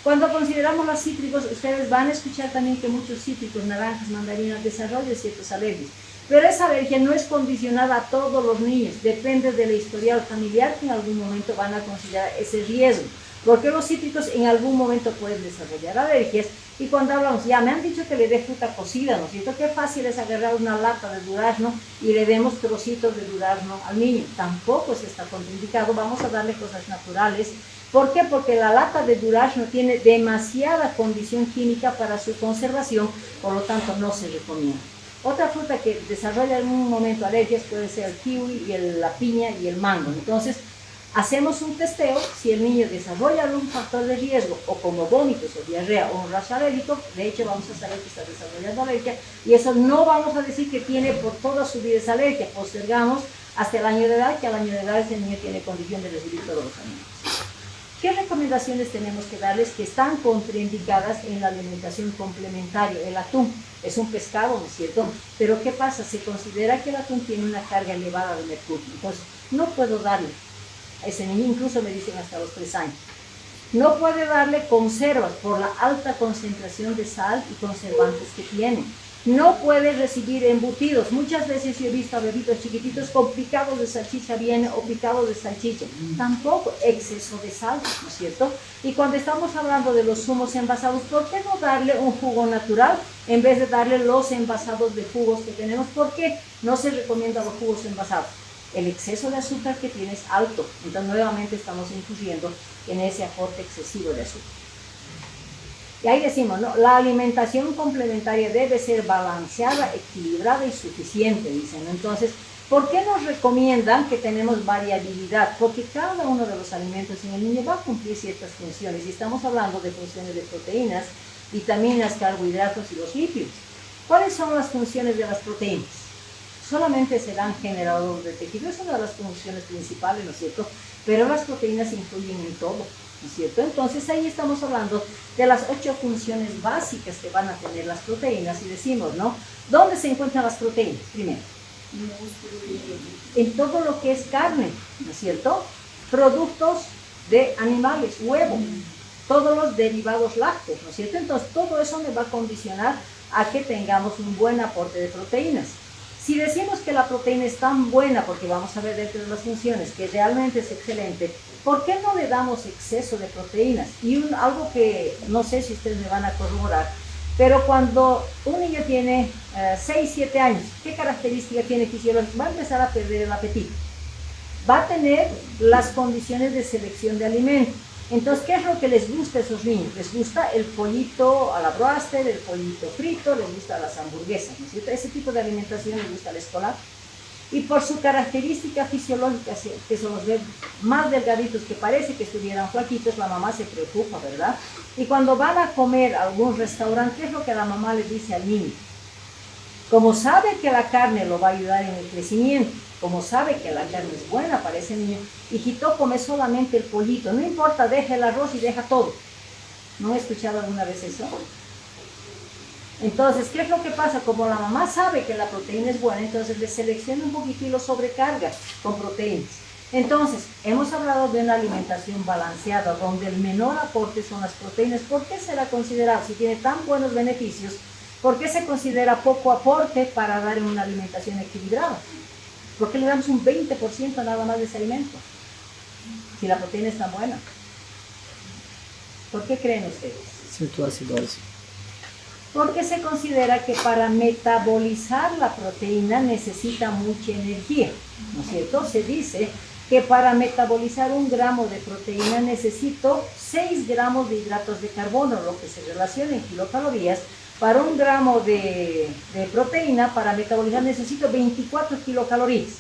A: Cuando consideramos los cítricos, ustedes van a escuchar también que muchos cítricos, naranjas, mandarinas, desarrollan ciertas alergias. Pero esa alergia no es condicionada a todos los niños, depende del historial familiar que en algún momento van a considerar ese riesgo. Porque los cítricos en algún momento pueden desarrollar alergias. Y cuando hablamos, ya me han dicho que le dé fruta cocida, ¿no es cierto? Qué fácil es agarrar una lata de durazno y le demos trocitos de durazno al niño. Tampoco se está contraindicado, vamos a darle cosas naturales. ¿Por qué? Porque la lata de durazno tiene demasiada condición química para su conservación, por lo tanto no se recomienda. Otra fruta que desarrolla en un momento alergias puede ser el kiwi, la piña y el mango. Entonces, hacemos un testeo, si el niño desarrolla algún factor de riesgo, o como vómitos o diarrea o un rash alérgico, de hecho vamos a saber que está desarrollando alergia, y eso no vamos a decir que tiene por toda su vida esa alergia, postergamos hasta el año de edad, que al año de edad ese niño tiene condición de recibir todos los alimentos. ¿Qué recomendaciones tenemos que darles que están contraindicadas en la alimentación complementaria? El atún es un pescado, ¿no es cierto? Pero ¿qué pasa? Se considera que el atún tiene una carga elevada de mercurio, entonces no puedo darle a ese niño, incluso me dicen hasta los 3 años. No puede darle conservas por la alta concentración de sal y conservantes que tienen. No puede recibir embutidos. Muchas veces yo he visto a bebitos chiquititos con picados de salchicha viene o picados de salchicha. Tampoco exceso de sal, ¿no es cierto? Y cuando estamos hablando de los zumos envasados, ¿por qué no darle un jugo natural en vez de darle los envasados de jugos que tenemos? ¿Por qué no se recomiendan los jugos envasados? El exceso de azúcar que tiene es alto. Entonces nuevamente estamos incurriendo en ese aporte excesivo de azúcar. Y ahí decimos, ¿no? La alimentación complementaria debe ser balanceada, equilibrada y suficiente, dicen. Entonces, ¿por qué nos recomiendan que tenemos variabilidad? Porque cada uno de los alimentos en el niño va a cumplir ciertas funciones. Y estamos hablando de funciones de proteínas, vitaminas, carbohidratos y los lípidos. ¿Cuáles son las funciones de las proteínas? Solamente serán generadores de tejido, es una de las funciones principales, ¿no es cierto? Pero las proteínas influyen en todo. ¿no es cierto? Entonces ahí estamos hablando de las 8 funciones básicas que van a tener las proteínas y decimos, ¿no? ¿Dónde se encuentran las proteínas? Primero, en todo lo que es carne, ¿no es cierto? Productos de animales, huevo, todos los derivados lácteos, ¿no es cierto? Entonces todo eso me va a condicionar a que tengamos un buen aporte de proteínas. Si decimos que la proteína es tan buena, porque vamos a ver dentro de las funciones, que realmente es excelente, ¿por qué no le damos exceso de proteínas? Y algo que no sé si ustedes me van a corroborar, pero cuando un niño tiene 6, 7 años, ¿qué característica tiene fisiológica? Va a empezar a perder el apetito. Va a tener las condiciones de selección de alimentos. Entonces, ¿qué es lo que les gusta a esos niños? Les gusta el pollito a la broster, el pollito frito, les gusta las hamburguesas, ¿no es cierto? Ese tipo de alimentación les gusta al escolar. Y por su característica fisiológica, que son los más delgaditos, que parece que estuvieran flaquitos, la mamá se preocupa, ¿verdad? Y cuando van a comer a algún restaurante, ¿qué es lo que la mamá les dice al niño? Como sabe que la carne lo va a ayudar en el crecimiento, como sabe que la carne es buena para ese niño, hijito, come solamente el pollito, no importa, deja el arroz y deja todo. ¿No he escuchado alguna vez eso? Entonces, ¿qué es lo que pasa? Como la mamá sabe que la proteína es buena, entonces le selecciona un poquito y lo sobrecarga con proteínas. Entonces, hemos hablado de una alimentación balanceada, donde el menor aporte son las proteínas. ¿Por qué será considerado, si tiene tan buenos beneficios, por qué se considera poco aporte para dar una alimentación equilibrada? ¿Por qué le damos un 20% nada más de ese alimento? Si la proteína es tan buena. ¿Por qué creen ustedes?
B: Cierto acidosis.
A: Porque se considera que para metabolizar la proteína necesita mucha energía, ¿no es cierto? Se dice que para metabolizar 1 gramo de proteína necesito 6 gramos de hidratos de carbono, lo que se relaciona en kilocalorías. Para 1 gramo de proteína, para metabolizar necesito 24 kilocalorías.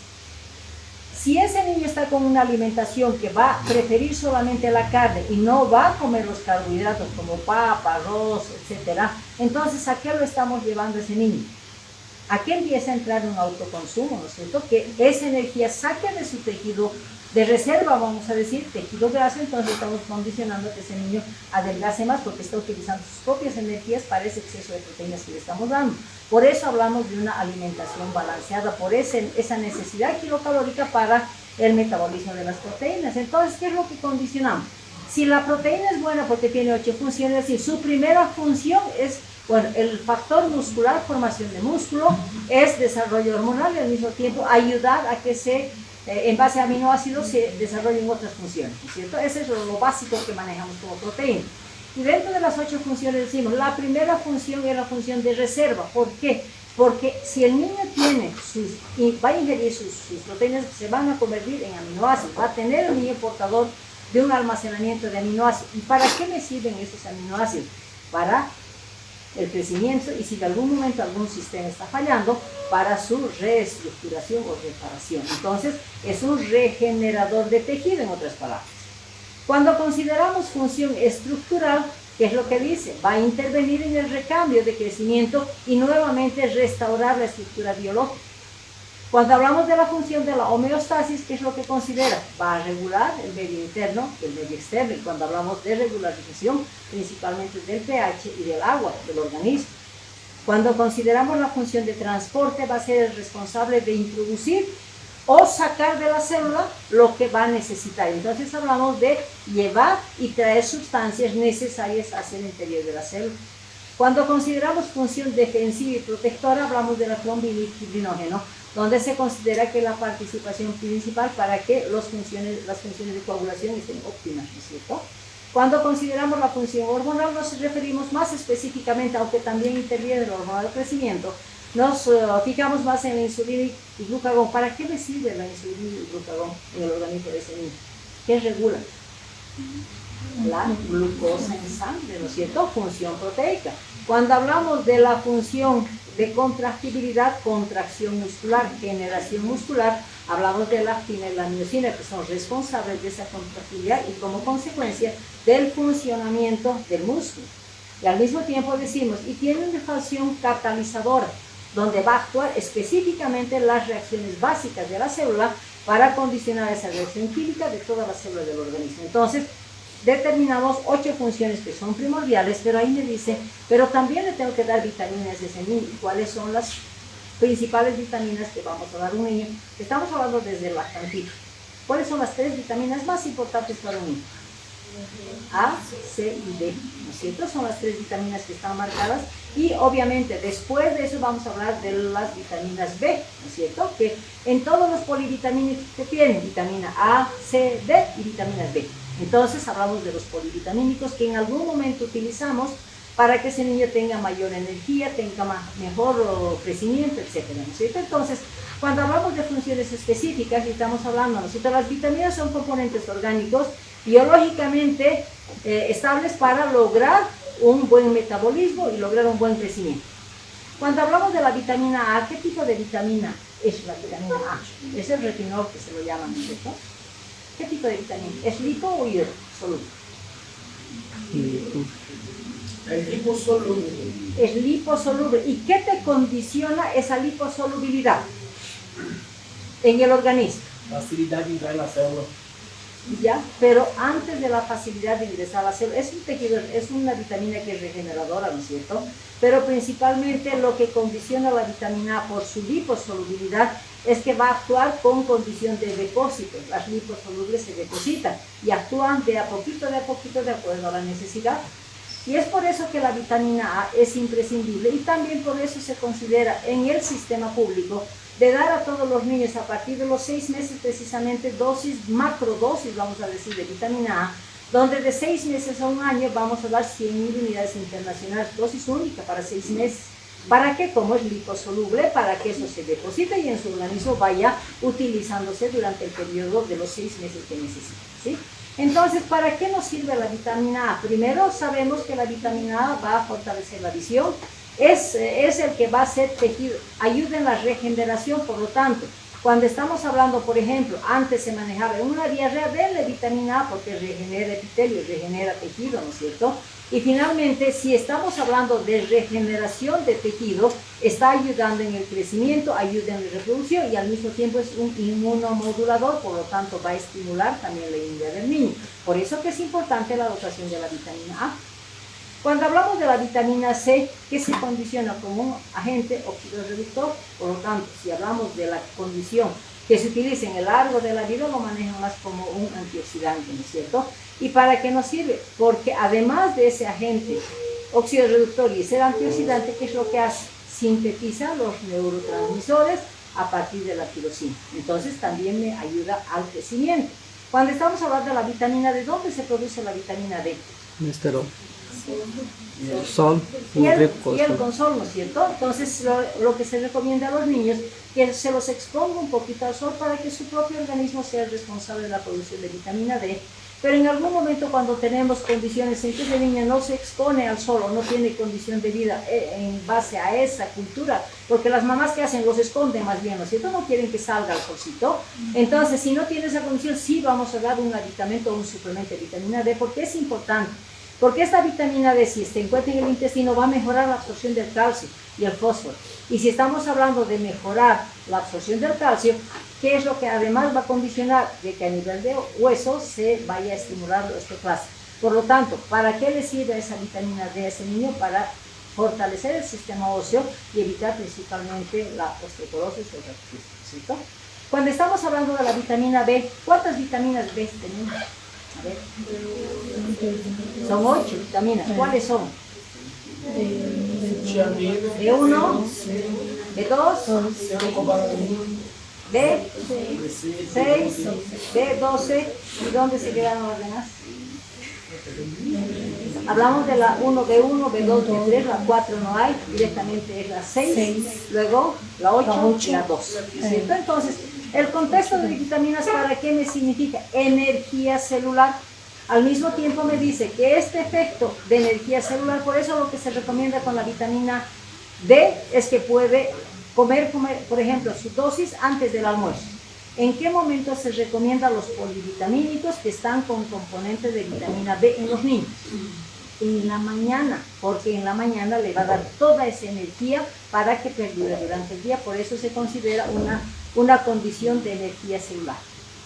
A: Si ese niño está con una alimentación que va a preferir solamente la carne y no va a comer los carbohidratos como papa, arroz, etc., entonces ¿a qué lo estamos llevando a ese niño? ¿A qué empieza a entrar en un autoconsumo, ¿no es cierto? Que esa energía saque de su tejido de reserva, vamos a decir, tejido graso, entonces estamos condicionando a que ese niño adelgace más porque está utilizando sus propias energías para ese exceso de proteínas que le estamos dando. Por eso hablamos de una alimentación balanceada, por esa necesidad kilocalórica para el metabolismo de las proteínas. Entonces, ¿qué es lo que condicionamos? Si la proteína es buena porque tiene 8 funciones, es decir, su primera función es, bueno, el factor muscular, formación de músculo, es desarrollo hormonal y al mismo tiempo ayudar a que en base a aminoácidos se desarrollen otras funciones, ¿no es cierto? Ese es lo básico que manejamos como proteína. Y dentro de las 8 funciones decimos, la primera función es la función de reserva. ¿Por qué? Porque si el niño va a ingerir sus proteínas, se van a convertir en aminoácidos, va a tener el niño portador de un almacenamiento de aminoácidos. ¿Y para qué me sirven esos aminoácidos? Para el crecimiento y si de algún momento algún sistema está fallando, para su reestructuración o reparación. Entonces, es un regenerador de tejido, en otras palabras. Cuando consideramos función estructural, ¿qué es lo que dice? Va a intervenir en el recambio de crecimiento y nuevamente restaurar la estructura biológica. Cuando hablamos de la función de la homeostasis, ¿qué es lo que considera? Va a regular el medio interno y el medio externo. Y cuando hablamos de regularización, principalmente del pH y del agua del organismo. Cuando consideramos la función de transporte, va a ser el responsable de introducir o sacar de la célula lo que va a necesitar. Entonces hablamos de llevar y traer sustancias necesarias hacia el interior de la célula. Cuando consideramos función defensiva y protectora, hablamos de la trombinógeno, donde se considera que la participación principal para que las funciones de coagulación estén óptimas, ¿no es cierto? Cuando consideramos la función hormonal, nos referimos más específicamente, aunque también interviene el hormona del crecimiento, nos fijamos más en la insulina y glucagón. ¿Para qué le sirve la insulina y el glucagón en el organismo de ese niño? ¿Qué regula? La glucosa en sangre, ¿no es cierto? Función proteica. Cuando hablamos de la función de contractibilidad, contracción muscular, generación muscular, hablamos de la actina y la miosina, que son responsables de esa contractibilidad y como consecuencia del funcionamiento del músculo. Y al mismo tiempo decimos, y tiene una función catalizadora, donde va a actuar específicamente las reacciones básicas de la célula para condicionar esa reacción química de todas las células del organismo. Entonces, determinamos 8 funciones que son primordiales, pero ahí me dice, pero también le tengo que dar vitaminas a ese niño. ¿Cuáles son las principales vitaminas que vamos a dar a un niño? Estamos hablando desde el lactantito. ¿Cuáles son las 3 vitaminas más importantes para un niño? A, C y D, ¿no es cierto? Son las 3 vitaminas que están marcadas, y obviamente después de eso vamos a hablar de las vitaminas B, ¿no es cierto? Que en todos los polivitamínicos que tienen vitamina A, C, D y vitaminas B. Entonces hablamos de los polivitamínicos que en algún momento utilizamos para que ese niño tenga mayor energía, tenga mejor crecimiento, etcétera, ¿no es cierto? Entonces, cuando hablamos de funciones específicas, y estamos hablando, ¿no es cierto? Las vitaminas son componentes orgánicos biológicamente estables para lograr un buen metabolismo y lograr un buen crecimiento. Cuando hablamos de la vitamina A, ¿qué tipo de vitamina es la vitamina A? Es el retinol que se lo llama, ¿no es cierto? ¿Qué tipo de vitamina? ¿Es lipo o hidrosoluble?
C: Es liposoluble.
A: Es liposoluble. ¿Y qué te condiciona esa liposolubilidad en el organismo?
C: Facilidad de entrar en la célula.
A: ¿Ya? Pero antes de la facilidad de ingresar a la célula, es un tejido, es una vitamina que es regeneradora, ¿no es cierto? Pero principalmente lo que condiciona la vitamina A por su liposolubilidad es que va a actuar con condición de depósito. Las liposolubles se depositan y actúan de a poquito, de acuerdo a la necesidad. Y es por eso que la vitamina A es imprescindible, y también por eso se considera en el sistema público de dar a todos los niños a partir de los 6 meses precisamente dosis, macrodosis, vamos a decir, de vitamina A, donde de 6 meses a un año vamos a dar 100.000 unidades internacionales, dosis única para 6 meses. ¿Para qué? Como es liposoluble, para que eso se deposite y en su organismo vaya utilizándose durante el periodo de los 6 meses que necesita, ¿sí? Entonces, ¿para qué nos sirve la vitamina A? Primero, sabemos que la vitamina A va a fortalecer la visión, es el que va a hacer tejido, ayuda en la regeneración. Por lo tanto, cuando estamos hablando, por ejemplo, antes se manejaba en una diarrea, denle vitamina A porque regenera epitelio, regenera tejido, ¿no es cierto? Y finalmente, si estamos hablando de regeneración de tejido, está ayudando en el crecimiento, ayuda en la reproducción y al mismo tiempo es un inmunomodulador, por lo tanto va a estimular también la inmunidad del niño. Por eso que es importante la dotación de la vitamina A. Cuando hablamos de la vitamina C, que se condiciona como un agente oxidorreductor, por lo tanto, si hablamos de la condición que se utiliza en el largo de la vida, lo manejan más como un antioxidante, ¿no es cierto? ¿Y para qué nos sirve? Porque además de ese agente oxidorreductor y ser antioxidante, ¿qué es lo que hace? Sintetiza los neurotransmisores a partir de la tirosina. Entonces también me ayuda al crecimiento. Cuando estamos hablando de la vitamina D, ¿dónde se produce la vitamina D?
B: Mister Sol,
A: piel con sol, ¿no es cierto? Entonces lo que se recomienda a los niños que se los exponga un poquito al sol para que su propio organismo sea el responsable de la producción de vitamina D. Pero en algún momento, cuando tenemos condiciones en que ese niño no se expone al sol o no tiene condición de vida en base a esa cultura, porque las mamás que hacen los esconden más bien, ¿no es cierto? No quieren que salga al solcito. Entonces, si no tiene esa condición, sí vamos a dar un aditamento o un suplemento de vitamina D, porque es importante. Porque esta vitamina D, si se encuentra en el intestino, va a mejorar la absorción del calcio y el fósforo. Y si estamos hablando de mejorar la absorción del calcio, ¿qué es lo que además va a condicionar? De que a nivel de hueso se vaya a estimular la osteoclasia. Por lo tanto, ¿para qué le sirve esa vitamina D a ese niño? Para fortalecer el sistema óseo y evitar principalmente la osteoporosis o artritis, ¿cierto? Cuando estamos hablando de la vitamina B, ¿cuántas vitaminas B tenemos? A ver. Son 8 vitaminas. ¿Cuáles son? B1, B2, B6, B12. ¿Y dónde se quedaron las demás? Hablamos de la 1, B1, B2, B3, la 4 no hay, directamente es la 6, luego la 8 y la 2. ¿Cierto? Entonces, el contexto de vitaminas, ¿para qué me significa? Energía celular. Al mismo tiempo me dice que este efecto de energía celular, por eso lo que se recomienda con la vitamina D es que puede comer, por ejemplo, su dosis antes del almuerzo. ¿En qué momento se recomienda los polivitamínicos que están con componentes de vitamina D en los niños? En la mañana, porque en la mañana le va a dar toda esa energía para que perdure durante el día, por eso se considera una condición de energía celular,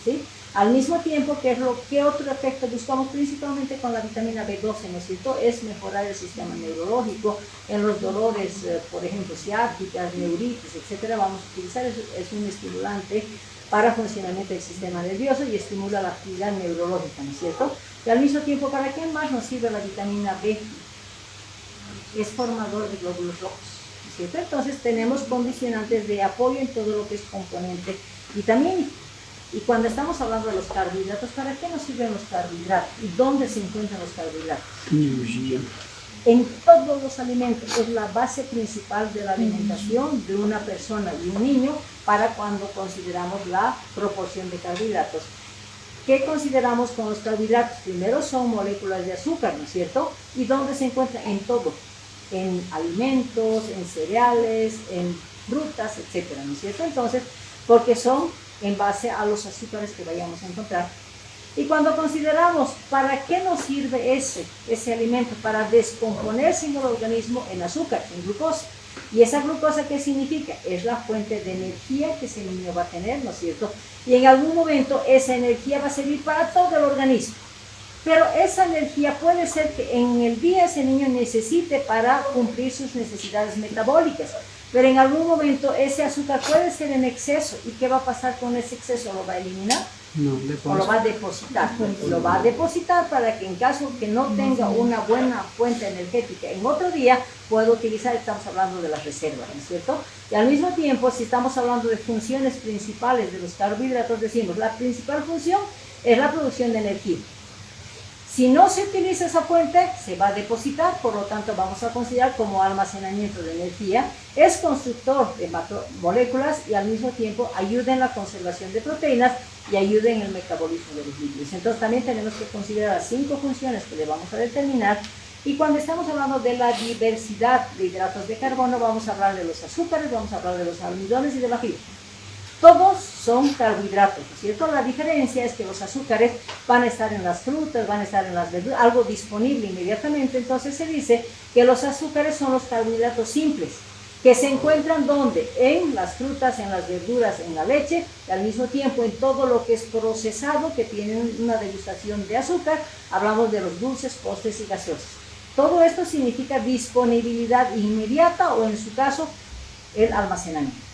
A: ¿sí? Al mismo tiempo, ¿qué otro efecto buscamos? Principalmente con la vitamina B12, ¿no es cierto? Es mejorar el sistema neurológico, en los dolores, por ejemplo, ciáticas, neuritis, etcétera. Vamos a utilizar, es un estimulante para funcionamiento del sistema nervioso y estimula la actividad neurológica, ¿no es cierto? Y al mismo tiempo, ¿para qué más nos sirve la vitamina B? Es formador de glóbulos rojos, ¿no es cierto? Entonces tenemos condicionantes de apoyo en todo lo que es componente vitamínico. Y cuando estamos hablando de los carbohidratos, ¿para qué nos sirven los carbohidratos? ¿Y dónde se encuentran los carbohidratos?
B: Energía.
A: En todos los alimentos. Es la base principal de la alimentación de una persona y un niño para cuando consideramos la proporción de carbohidratos. ¿Qué consideramos con los carbohidratos? Primero son moléculas de azúcar, ¿no es cierto? ¿Y dónde se encuentran? En todo. En alimentos, en cereales, en frutas, etcétera, ¿no es cierto? Entonces, porque son en base a los azúcares que vayamos a encontrar. Y cuando consideramos para qué nos sirve ese alimento, para descomponerse en el organismo en azúcar, en glucosa. ¿Y esa glucosa qué significa? Es la fuente de energía que ese niño va a tener, ¿no es cierto? Y en algún momento esa energía va a servir para todo el organismo. Pero esa energía puede ser que en el día ese niño necesite para cumplir sus necesidades metabólicas. Pero en algún momento ese azúcar puede ser en exceso. ¿Y qué va a pasar con ese exceso? ¿Lo va a eliminar?
B: No,
A: ¿O lo va a depositar? Lo va a depositar para que en caso que no tenga una buena fuente energética en otro día, pueda utilizar, estamos hablando de las reservas, ¿no es cierto? Y al mismo tiempo, si estamos hablando de funciones principales de los carbohidratos, decimos, la principal función es la producción de energía. Si no se utiliza esa fuente, se va a depositar, por lo tanto vamos a considerar como almacenamiento de energía. Es constructor de macromoléculas y al mismo tiempo ayuda en la conservación de proteínas y ayuda en el metabolismo de los lípidos. Entonces también tenemos que considerar las 5 funciones que le vamos a determinar. Y cuando estamos hablando de la diversidad de hidratos de carbono, vamos a hablar de los azúcares, vamos a hablar de los almidones y de la fibra. Todos son carbohidratos, ¿no es cierto? La diferencia es que los azúcares van a estar en las frutas, van a estar en las verduras, algo disponible inmediatamente. Entonces se dice que los azúcares son los carbohidratos simples, que se encuentran ¿dónde? En las frutas, en las verduras, en la leche, y al mismo tiempo en todo lo que es procesado, que tiene una degustación de azúcar. Hablamos de los dulces, postres y gaseosas. Todo esto significa disponibilidad inmediata o en su caso el almacenamiento.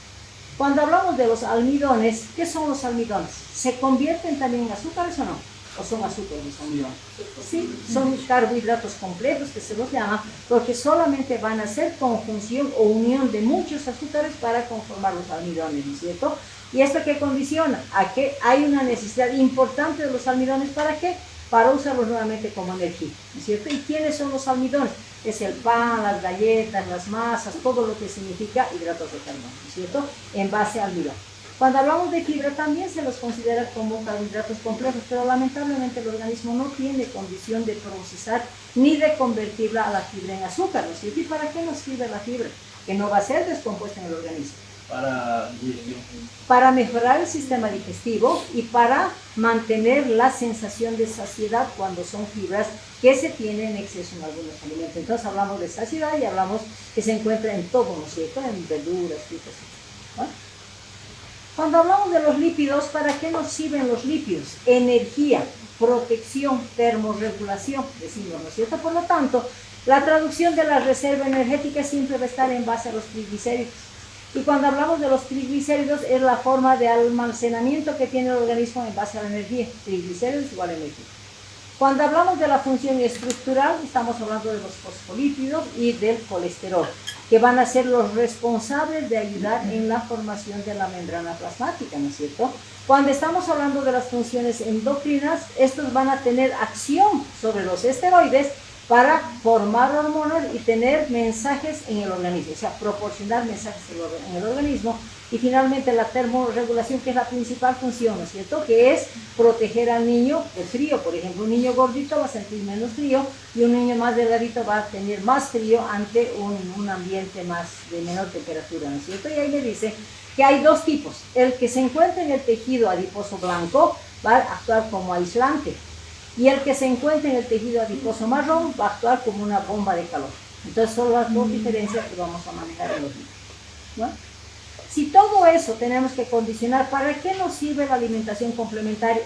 A: Cuando hablamos de los almidones, ¿qué son los almidones? ¿Se convierten también en azúcares o no? ¿O son azúcares los almidones? Sí, son carbohidratos complejos que se los llama porque solamente van a ser conjunción o unión de muchos azúcares para conformar los almidones, ¿no es cierto? ¿Y esto qué condiciona? A que hay una necesidad importante de los almidones. ¿Para qué? Para usarlos nuevamente como energía, ¿no es cierto? ¿Y quiénes son los almidones? Es el pan, las galletas, las masas, todo lo que significa hidratos de carbono, ¿no es cierto? En base al almidón. Cuando hablamos de fibra también se los considera como carbohidratos complejos, pero lamentablemente el organismo no tiene condición de procesar ni de convertirla a la fibra en azúcar, ¿no es cierto? ¿Y para qué nos sirve la fibra? Que no va a ser descompuesta en el organismo. Para mejorar el sistema digestivo y para mantener la sensación de saciedad cuando son fibras que se tienen en exceso en algunos alimentos. Entonces hablamos de saciedad y hablamos que se encuentra en todo, ¿no es cierto? En verduras, frutas, ¿no? Cuando hablamos de los lípidos, ¿para qué nos sirven los lípidos? Energía, protección, termorregulación, decimos, ¿no es cierto? Por lo tanto, la traducción de la reserva energética siempre va a estar en base a los triglicéridos. Y cuando hablamos de los triglicéridos, es la forma de almacenamiento que tiene el organismo en base a la energía. Triglicéridos igual a energía. Cuando hablamos de la función estructural, estamos hablando de los fosfolípidos y del colesterol, que van a ser los responsables de ayudar en la formación de la membrana plasmática, ¿no es cierto? Cuando estamos hablando de las funciones endocrinas, estos van a tener acción sobre los esteroides para formar hormonas y tener mensajes en el organismo, o sea, proporcionar mensajes en el organismo. Y finalmente la termorregulación, que es la principal función, ¿no es cierto? Que es proteger al niño del frío. Por ejemplo, un niño gordito va a sentir menos frío y un niño más delgadito va a tener más frío ante un ambiente más de menor temperatura, ¿no es cierto? Y ahí le dice que hay dos tipos. El que se encuentra en el tejido adiposo blanco va a actuar como aislante. Y el que se encuentra en el tejido adiposo marrón va a actuar como una bomba de calor. Entonces son las dos diferencias que vamos a manejar en los niños, ¿no? Si todo eso tenemos que condicionar, ¿para qué nos sirve la alimentación complementaria?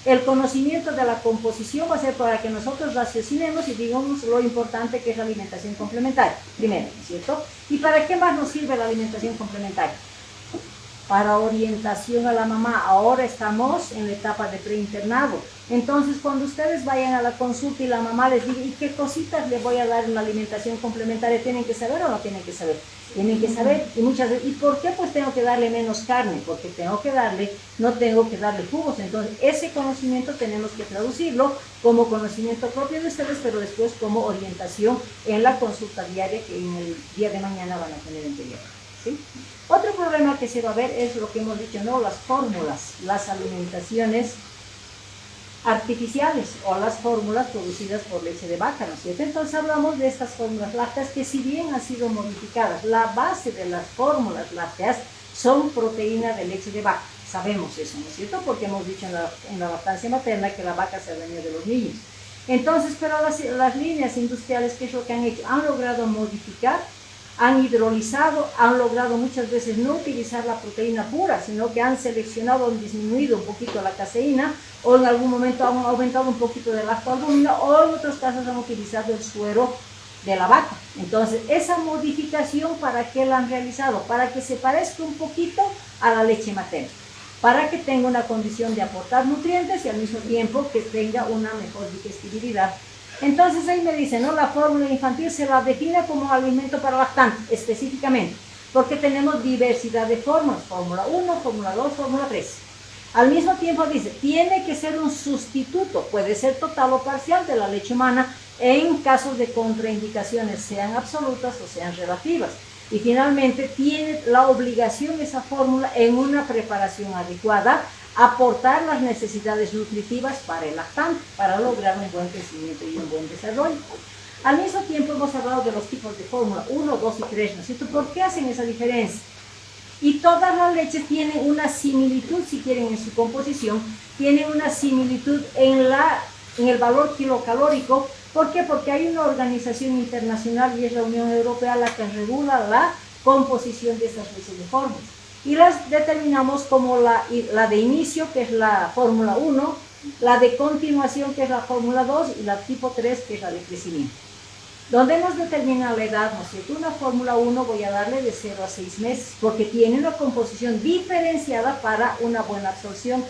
A: El conocimiento de la composición va a ser para que nosotros raciocinemos y digamos lo importante que es la alimentación complementaria, primero, ¿cierto? ¿Y para qué más nos sirve la alimentación complementaria? Para orientación a la mamá. Ahora estamos en la etapa de preinternado. Entonces, cuando ustedes vayan a la consulta y la mamá les diga, ¿y qué cositas les voy a dar en la alimentación complementaria? ¿Tienen que saber o no tienen que saber? Tienen que saber. Y muchas veces, ¿y por qué pues tengo que darle menos carne? Porque no tengo que darle jugos. Entonces, ese conocimiento tenemos que traducirlo como conocimiento propio de ustedes, pero después como orientación en la consulta diaria que en el día de mañana van a tener en periodo. ¿Sí? Otro problema que se va a ver es lo que hemos dicho, ¿no? Las fórmulas, las alimentaciones artificiales o las fórmulas producidas por leche de vaca, ¿no es cierto? Entonces hablamos de estas fórmulas lácteas que si bien han sido modificadas, la base de las fórmulas lácteas son proteínas de leche de vaca. Sabemos eso, ¿no es cierto? Porque hemos dicho en la lactancia materna que la vaca se adueña de los niños. Entonces, pero las líneas industriales, ¿qué es lo que han hecho? Han logrado modificar, han hidrolizado, han logrado muchas veces no utilizar la proteína pura, sino que han seleccionado, han disminuido un poquito la caseína, o en algún momento han aumentado un poquito de lactoalbúmina, o en otros casos han utilizado el suero de la vaca. Entonces, esa modificación, ¿para qué la han realizado? Para que se parezca un poquito a la leche materna, para que tenga una condición de aportar nutrientes y al mismo tiempo que tenga una mejor digestibilidad. Entonces ahí me dicen, ¿no? La fórmula infantil se la define como alimento para lactantes, específicamente, porque tenemos diversidad de fórmulas, fórmula 1, fórmula 2, fórmula 3. Al mismo tiempo dice, tiene que ser un sustituto, puede ser total o parcial de la leche humana en casos de contraindicaciones, sean absolutas o sean relativas. Y finalmente tiene la obligación esa fórmula en una preparación adecuada, aportar las necesidades nutritivas para el lactante, para lograr un buen crecimiento y un buen desarrollo. Al mismo tiempo hemos hablado de los tipos de fórmula 1, 2 y 3, ¿no es cierto? ¿Por qué hacen esa diferencia? Y todas las leches tienen una similitud, si quieren, en su composición, tienen una similitud en el valor kilocalórico. ¿Por qué? Porque hay una organización internacional y es la Unión Europea la que regula la composición de estas leches de fórmula. Y las determinamos como la de inicio, que es la fórmula 1, la de continuación, que es la fórmula 2, y la tipo 3, que es la de crecimiento. Donde nos determina la edad, ¿no es cierto? Una fórmula 1 voy a darle de 0 a 6 meses, porque tiene una composición diferenciada para una buena absorción.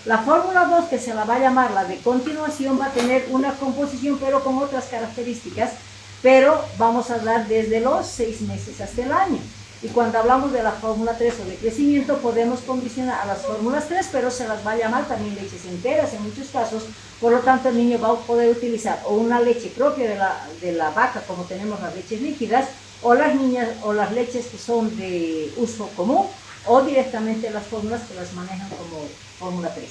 A: La fórmula 2, que se la va a llamar la de continuación, va a tener una composición, pero con otras características, pero vamos a dar desde los 6 meses hasta el año. Y cuando hablamos de la fórmula 3 o de crecimiento, podemos condicionar a las fórmulas 3, pero se las va a llamar también leches enteras en muchos casos. Por lo tanto, el niño va a poder utilizar o una leche propia de la vaca, como tenemos las leches líquidas, o las leches que son de uso común, o directamente las fórmulas que las manejan como fórmula 3.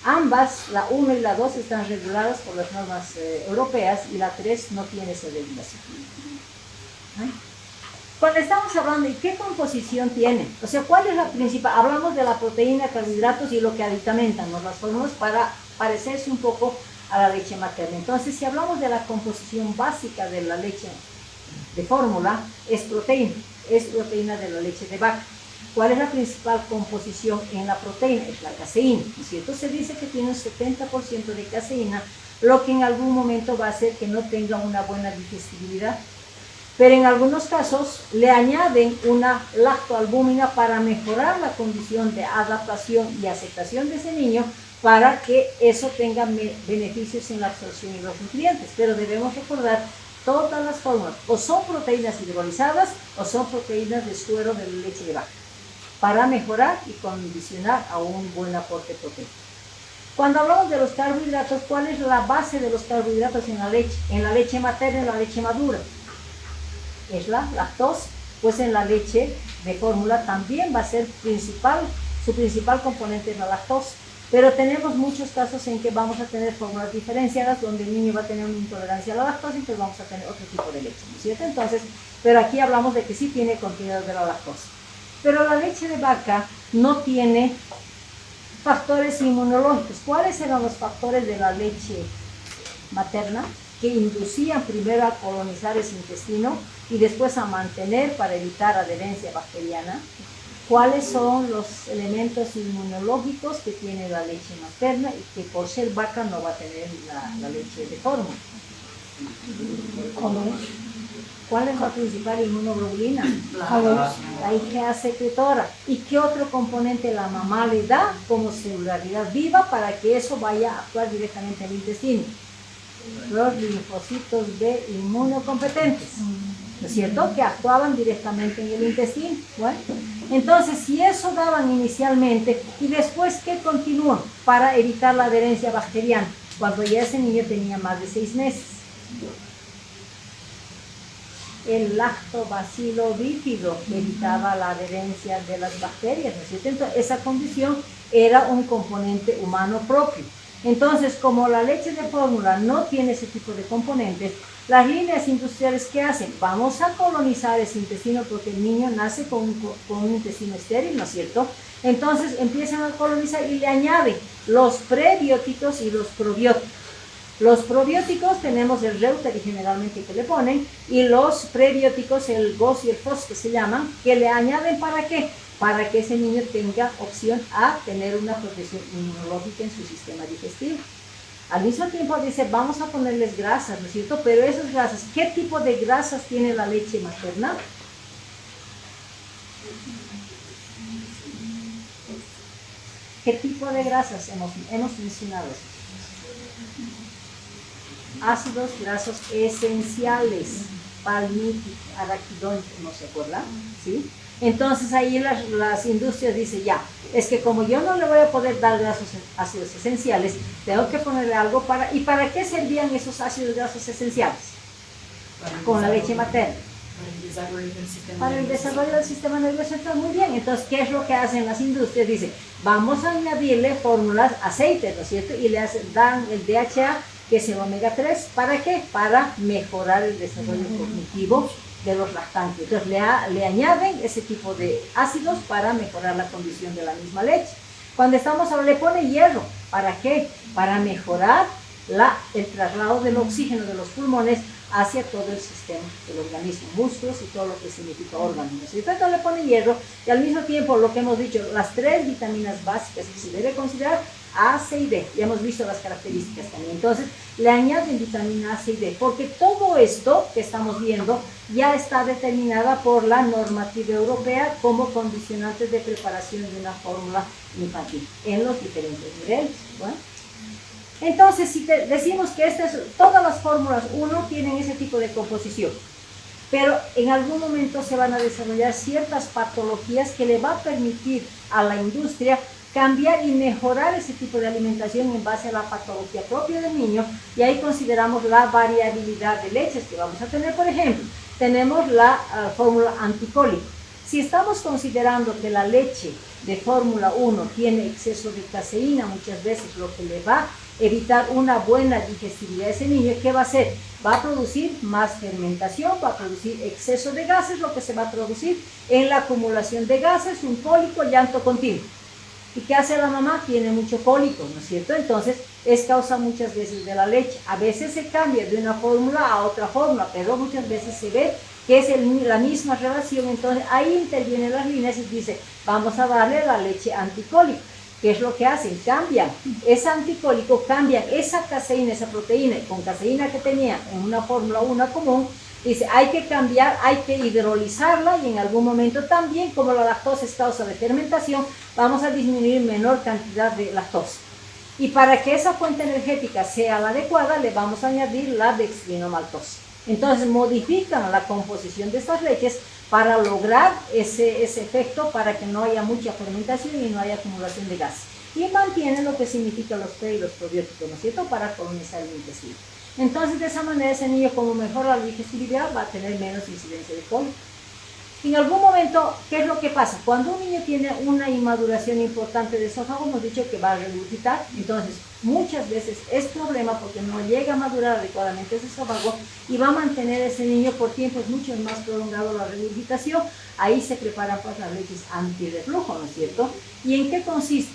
A: Ambas, la 1 y la 2, están reguladas por las normas europeas y la 3 no tiene esa regulación. Cuando estamos hablando de qué composición tiene, o sea, ¿cuál es la principal? Hablamos de la proteína, carbohidratos y lo que aditamentan, ¿no? Las fórmulas para parecerse un poco a la leche materna. Entonces, si hablamos de la composición básica de la leche de fórmula, es proteína de la leche de vaca. ¿Cuál es la principal composición en la proteína? Es la caseína, ¿no es cierto? Se dice que tiene un 70% de caseína, lo que en algún momento va a hacer que no tenga una buena digestibilidad. Pero en algunos casos le añaden una lactoalbúmina para mejorar la condición de adaptación y aceptación de ese niño, para que eso tenga beneficios en la absorción y los nutrientes. Pero debemos recordar, todas las fórmulas o son proteínas hidrolizadas o son proteínas de suero de la leche de vaca, para mejorar y condicionar a un buen aporte proteico. Cuando hablamos de los carbohidratos, ¿cuál es la base de los carbohidratos en la leche? En la leche materna, en la leche madura, es la lactosa. Pues en la leche de fórmula también va a ser su principal componente es la lactosa. Pero tenemos muchos casos en que vamos a tener fórmulas diferenciadas, donde el niño va a tener una intolerancia a la lactosa, entonces vamos a tener otro tipo de leche, ¿no es cierto? Entonces, pero aquí hablamos de que sí tiene contenido de la lactosa. Pero la leche de vaca no tiene factores inmunológicos. ¿Cuáles eran los factores de la leche materna que inducían primero a colonizar ese intestino y después a mantener para evitar adherencia bacteriana? cuáles son los elementos inmunológicos que tiene la leche materna y que por ser vaca no va a tener la leche de fórmula. ¿Cuál es la principal inmunoglobulina? La IgA secretora. ¿Y qué otro componente la mamá le da como celularidad viva para que eso vaya a actuar directamente en el intestino? Los linfocitos B inmunocompetentes, ¿no es cierto? Que actuaban directamente en el intestino. Bueno, entonces, si eso daban inicialmente, ¿y después qué continúan para evitar la adherencia bacteriana? Cuando ya ese niño tenía más de 6 meses. El lactobacilo bífido evitaba la adherencia de las bacterias, ¿no es cierto? Entonces, esa condición era un componente humano propio. Entonces, como la leche de fórmula no tiene ese tipo de componentes, las líneas industriales, ¿qué hacen? Vamos a colonizar ese intestino porque el niño nace con un intestino estéril, ¿no es cierto? Entonces empiezan a colonizar y le añaden los prebióticos y los probióticos. Los probióticos tenemos el Reuteri generalmente que le ponen, y los prebióticos, el GOS y el FOS que se llaman, que le añaden ¿para qué? Para que ese niño tenga opción a tener una protección inmunológica en su sistema digestivo. Al mismo tiempo dice, vamos a ponerles grasas, ¿no es cierto? Pero esas grasas, ¿qué tipo de grasas tiene la leche materna? ¿Qué tipo de grasas hemos mencionado? Ácidos grasos esenciales, palmítico, araquidónico, ¿no se acuerdan? ¿Sí? Entonces ahí las industrias dicen, ya, es que como yo no le voy a poder dar ácidos esenciales, tengo que ponerle algo para... ¿Y para qué servían esos ácidos grasos esenciales? Con la leche materna. Para el desarrollo del sistema nervioso central, muy bien. Entonces, ¿qué es lo que hacen las industrias? Dicen, vamos a añadirle fórmulas, aceites, ¿no es cierto? Y dan el DHA, que es el omega 3, ¿para qué? Para mejorar el desarrollo cognitivo de los lactantes. Entonces le añaden ese tipo de ácidos para mejorar la condición de la misma leche. Cuando estamos hablando, le pone hierro, ¿para qué? Para mejorar el traslado del oxígeno de los pulmones hacia todo el sistema del organismo, músculos y todo lo que significa órganos. Entonces le pone hierro y al mismo tiempo lo que hemos dicho, las 3 vitaminas básicas que se debe considerar, A, C y D. Ya hemos visto las características también. Entonces le añaden vitamina A, C y D, porque todo esto que estamos viendo ya está determinada por la normativa europea como condicionantes de preparación de una fórmula infantil en los diferentes niveles. Bueno, entonces, si decimos que todas las fórmulas 1 tienen ese tipo de composición, pero en algún momento se van a desarrollar ciertas patologías que le va a permitir a la industria cambiar y mejorar ese tipo de alimentación en base a la patología propia del niño, y ahí consideramos la variabilidad de leches que vamos a tener. Por ejemplo, tenemos la fórmula anticólica. Si estamos considerando que la leche de fórmula 1 tiene exceso de caseína, muchas veces lo que le va a evitar una buena digestibilidad de ese niño, ¿qué va a hacer? Va a producir más fermentación, va a producir exceso de gases, lo que se va a producir en la acumulación de gases, un cólico, llanto continuo. ¿Y qué hace la mamá? Tiene mucho cólico, ¿no es cierto? Entonces, es causa muchas veces de la leche. A veces se cambia de una fórmula a otra fórmula, pero muchas veces se ve que es la misma relación. Entonces, ahí intervienen las líneas y dice, vamos a darle la leche anticólica. ¿Qué es lo que hacen? Cambian ese anticólico, cambian esa caseína, esa proteína, con caseína que tenía en una fórmula 1 común, dice, hay que cambiar, hay que hidrolizarla, y en algún momento también, como la lactosa es causa de fermentación, vamos a disminuir menor cantidad de lactosa. Y para que esa fuente energética sea la adecuada, le vamos a añadir la dextrinomaltosa. Entonces modifican la composición de estas leches para lograr ese efecto, para que no haya mucha fermentación y no haya acumulación de gas. Y mantienen lo que significa los pre y los probióticos, ¿no es cierto?, para colonizar el intestino. Entonces, de esa manera, ese niño, como mejora la digestibilidad, va a tener menos incidencia de cólico. En algún momento, ¿qué es lo que pasa? Cuando un niño tiene una inmaduración importante de esófago, hemos dicho que va a regurgitar. Entonces, muchas veces es problema porque no llega a madurar adecuadamente ese esófago y va a mantener ese niño por tiempos mucho más prolongados la regurgitación. Ahí se preparan pues las leches antirreflujo, ¿no es cierto? ¿Y en qué consiste?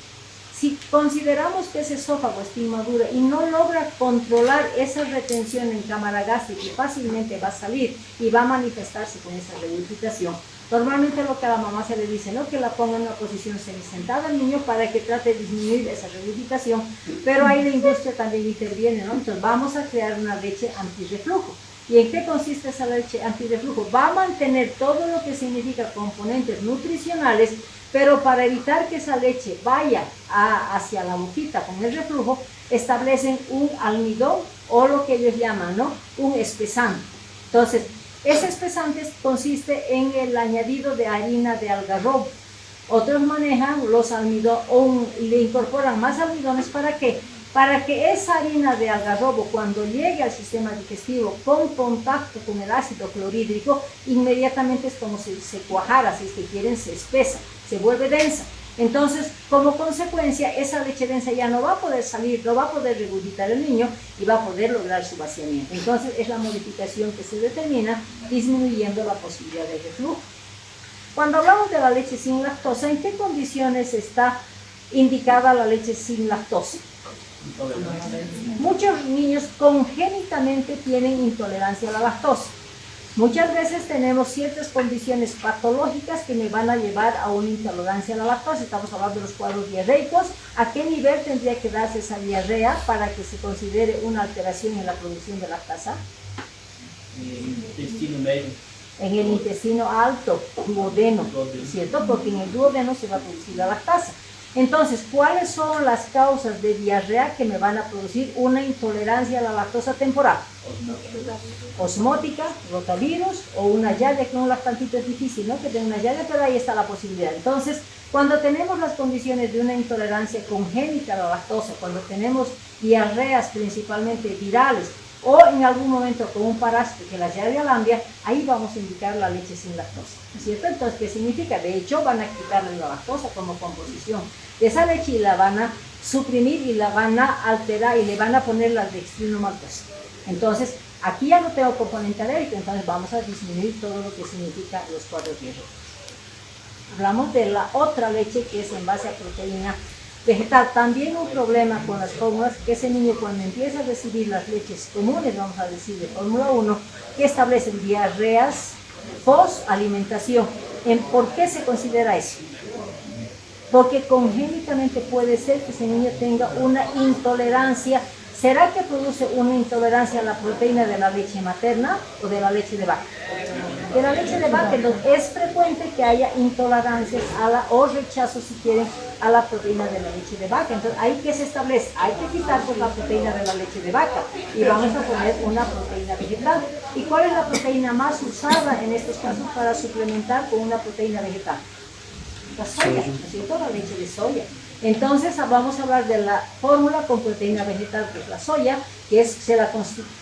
A: Si consideramos que ese esófago está inmaduro y no logra controlar esa retención en cámara gástrica, que fácilmente va a salir y va a manifestarse con esa regurgitación, Normalmente lo que a la mamá se le dice, ¿no? Que la ponga en una posición semisentada al niño para que trate de disminuir esa regurgitación, pero ahí la industria también interviene, ¿no? Entonces vamos a crear una leche antirreflujo. ¿Y en qué consiste esa leche antirreflujo? Va a mantener todo lo que significa componentes nutricionales, pero para evitar que esa leche vaya hacia la boquita con el reflujo, establecen un almidón o lo que ellos llaman, ¿no? Un espesante. Entonces, ese espesante consiste en el añadido de harina de algarrobo. Otros manejan los almidones, le incorporan más almidones. ¿Para qué? Para que esa harina de algarrobo, cuando llegue al sistema digestivo con contacto con el ácido clorhídrico, inmediatamente es como si se cuajara, si es que quieren, se espesa, se vuelve densa. Entonces, como consecuencia, esa leche densa ya no va a poder salir, no va a poder regurgitar el niño y va a poder lograr su vaciamiento. Entonces, es la modificación que se determina disminuyendo la posibilidad de reflujo. Cuando hablamos de la leche sin lactosa, ¿en qué condiciones está indicada la leche sin lactosa? Muchos niños congénitamente tienen intolerancia a la lactosa. Muchas veces tenemos ciertas condiciones patológicas que me van a llevar a una intolerancia a la lactosa. Estamos hablando de los cuadros diarreicos. ¿A qué nivel tendría que darse esa diarrea para que se considere una alteración en la producción de lactasa?
C: Intestino medio.
A: En el intestino alto, duodeno, ¿cierto? Porque en el duodeno se va a producir la lactasa. Entonces, ¿cuáles son las causas de diarrea que me van a producir una intolerancia a la lactosa temporal? Osmótica, rotavirus o una llave, que un lactantito es difícil, ¿no? Que tenga una llave, pero ahí está la posibilidad. Entonces, cuando tenemos las condiciones de una intolerancia congénita a la lactosa, cuando tenemos diarreas principalmente virales, o en algún momento con un parásito que la llave alambia, ahí vamos a indicar la leche sin lactosa, ¿no es cierto? Entonces, ¿qué significa? De hecho, van a quitarle la lactosa como composición de esa leche y la van a suprimir y la van a alterar y le van a poner la dextrino maltosa. Entonces, aquí ya no tengo componente alérgico, entonces vamos a disminuir todo lo que significa los cuadros diarreicos. Hablamos de la otra leche que es en base a proteína vegetal. También un problema con las fórmulas, que ese niño cuando empieza a recibir las leches comunes, vamos a decir de fórmula 1, que establecen diarreas post-alimentación. ¿Por qué se considera eso? Porque congénitamente puede ser que ese niño tenga una intolerancia. ¿Será que produce una intolerancia a la proteína de la leche materna o de la leche de vaca? De la leche de vaca, entonces es frecuente que haya intolerancias o rechazo, si quieren, a la proteína de la leche de vaca. Entonces, ¿ahí qué se establece? Hay que quitar pues, la proteína de la leche de vaca y vamos a poner una proteína vegetal. ¿Y cuál es la proteína más usada en estos casos para suplementar con una proteína vegetal? La soya, ¿no es cierto? La leche de soya. Entonces vamos a hablar de la fórmula con proteína vegetal, que es la soya, que se la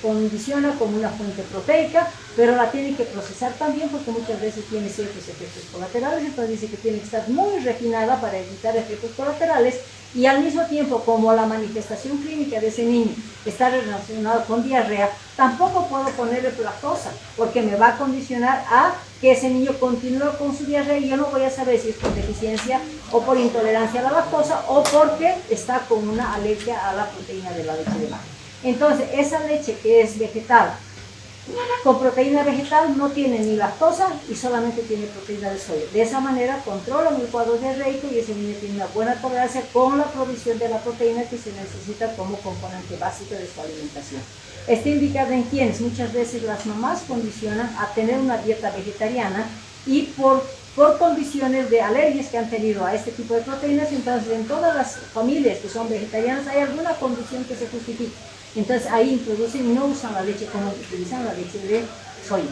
A: condiciona como una fuente proteica, pero la tiene que procesar también porque muchas veces tiene ciertos efectos colaterales. Entonces dice que tiene que estar muy refinada para evitar efectos colaterales y al mismo tiempo, como la manifestación clínica de ese niño está relacionada con diarrea, tampoco puedo ponerle lactosa porque me va a condicionar a que ese niño continúe con su diarrea y yo no voy a saber si es por deficiencia o por intolerancia a la lactosa o porque está con una alergia a la proteína de la leche de vaca. Entonces, esa leche que es vegetal, con proteína vegetal no tiene ni lactosa y solamente tiene proteína de soya. De esa manera controlan el cuadro diarreico y ese niño tiene una buena tolerancia con la provisión de la proteína que se necesita como componente básico de su alimentación. Está indicado en quienes muchas veces las mamás condicionan a tener una dieta vegetariana y por condiciones de alergias que han tenido a este tipo de proteínas. Entonces, en todas las familias que son vegetarianas hay alguna condición que se justifica. Entonces ahí introducen y no usan la leche como utilizan la leche de soya.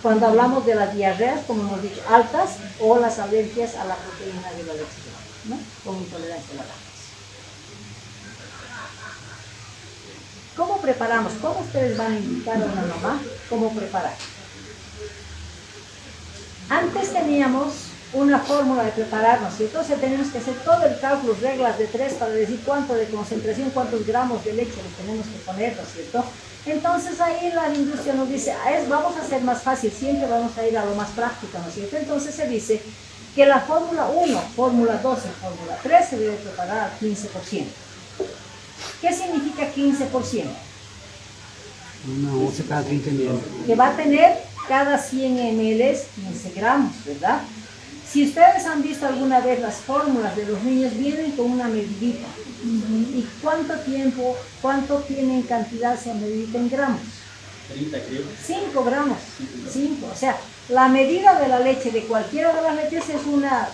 A: Cuando hablamos de las diarreas, como hemos dicho, altas o las alergias a la proteína de la leche de vaca, ¿no? Con intolerancia a la lactosa. ¿Cómo preparamos? ¿Cómo ustedes van a indicar a una mamá cómo preparar? Antes teníamos una fórmula de prepararnos, ¿cierto? O sea, tenemos que hacer todo el cálculo, reglas de 3 para decir cuánto de concentración, cuántos gramos de leche le tenemos que poner, ¿no es cierto? Entonces ahí la industria nos dice, vamos a hacer más fácil, siempre vamos a ir a lo más práctico, ¿no es cierto? Entonces se dice que la fórmula 1, fórmula 2 y fórmula 3 se debe preparar al 15%. ¿Qué significa 15%?
B: Una once cada 30 ml.
A: Que va a tener cada 100 ml 15 gramos, ¿verdad? Si ustedes han visto alguna vez las fórmulas de los niños, vienen con una medidita. ¿Y cuánto tiene en cantidad esa medidita en gramos?
C: 30 creo.
A: 5 gramos. 5. O sea, la medida de la leche de cualquiera de las leches es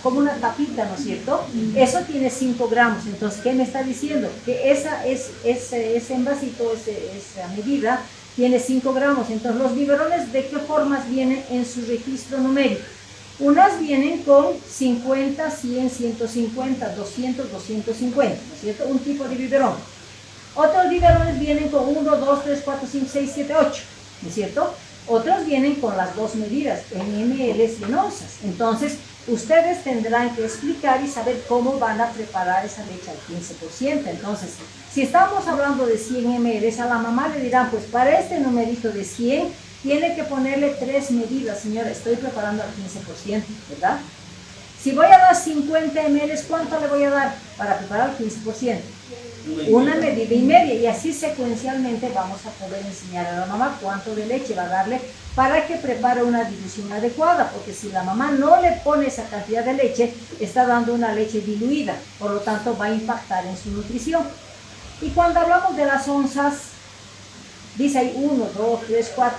A: como una tapita, ¿no es cierto? Eso tiene 5 gramos. Entonces, ¿qué me está diciendo? Que ese envasito, esa medida, tiene 5 gramos. Entonces, los biberones, ¿de qué formas vienen en su registro numérico? Unas vienen con 50, 100, 150, 200, 250, ¿no es cierto? Un tipo de biberón. Otros biberones vienen con 1, 2, 3, 4, 5, 6, 7, 8, ¿no es cierto? Otros vienen con las dos medidas, en ml y en onzas. Entonces, ustedes tendrán que explicar y saber cómo van a preparar esa leche al 15%. Entonces, si estamos hablando de 100 ml, a la mamá le dirán, pues para este numerito de 100, tiene que ponerle 3 medidas, señora, estoy preparando al 15%, ¿verdad? Si voy a dar 50 ml, ¿cuánto le voy a dar para preparar el 15%? Una medida y media, y así secuencialmente vamos a poder enseñar a la mamá cuánto de leche va a darle para que prepare una dilución adecuada, porque si la mamá no le pone esa cantidad de leche, está dando una leche diluida, por lo tanto va a impactar en su nutrición. Y cuando hablamos de las onzas, dice ahí 1, 2, 3, 4.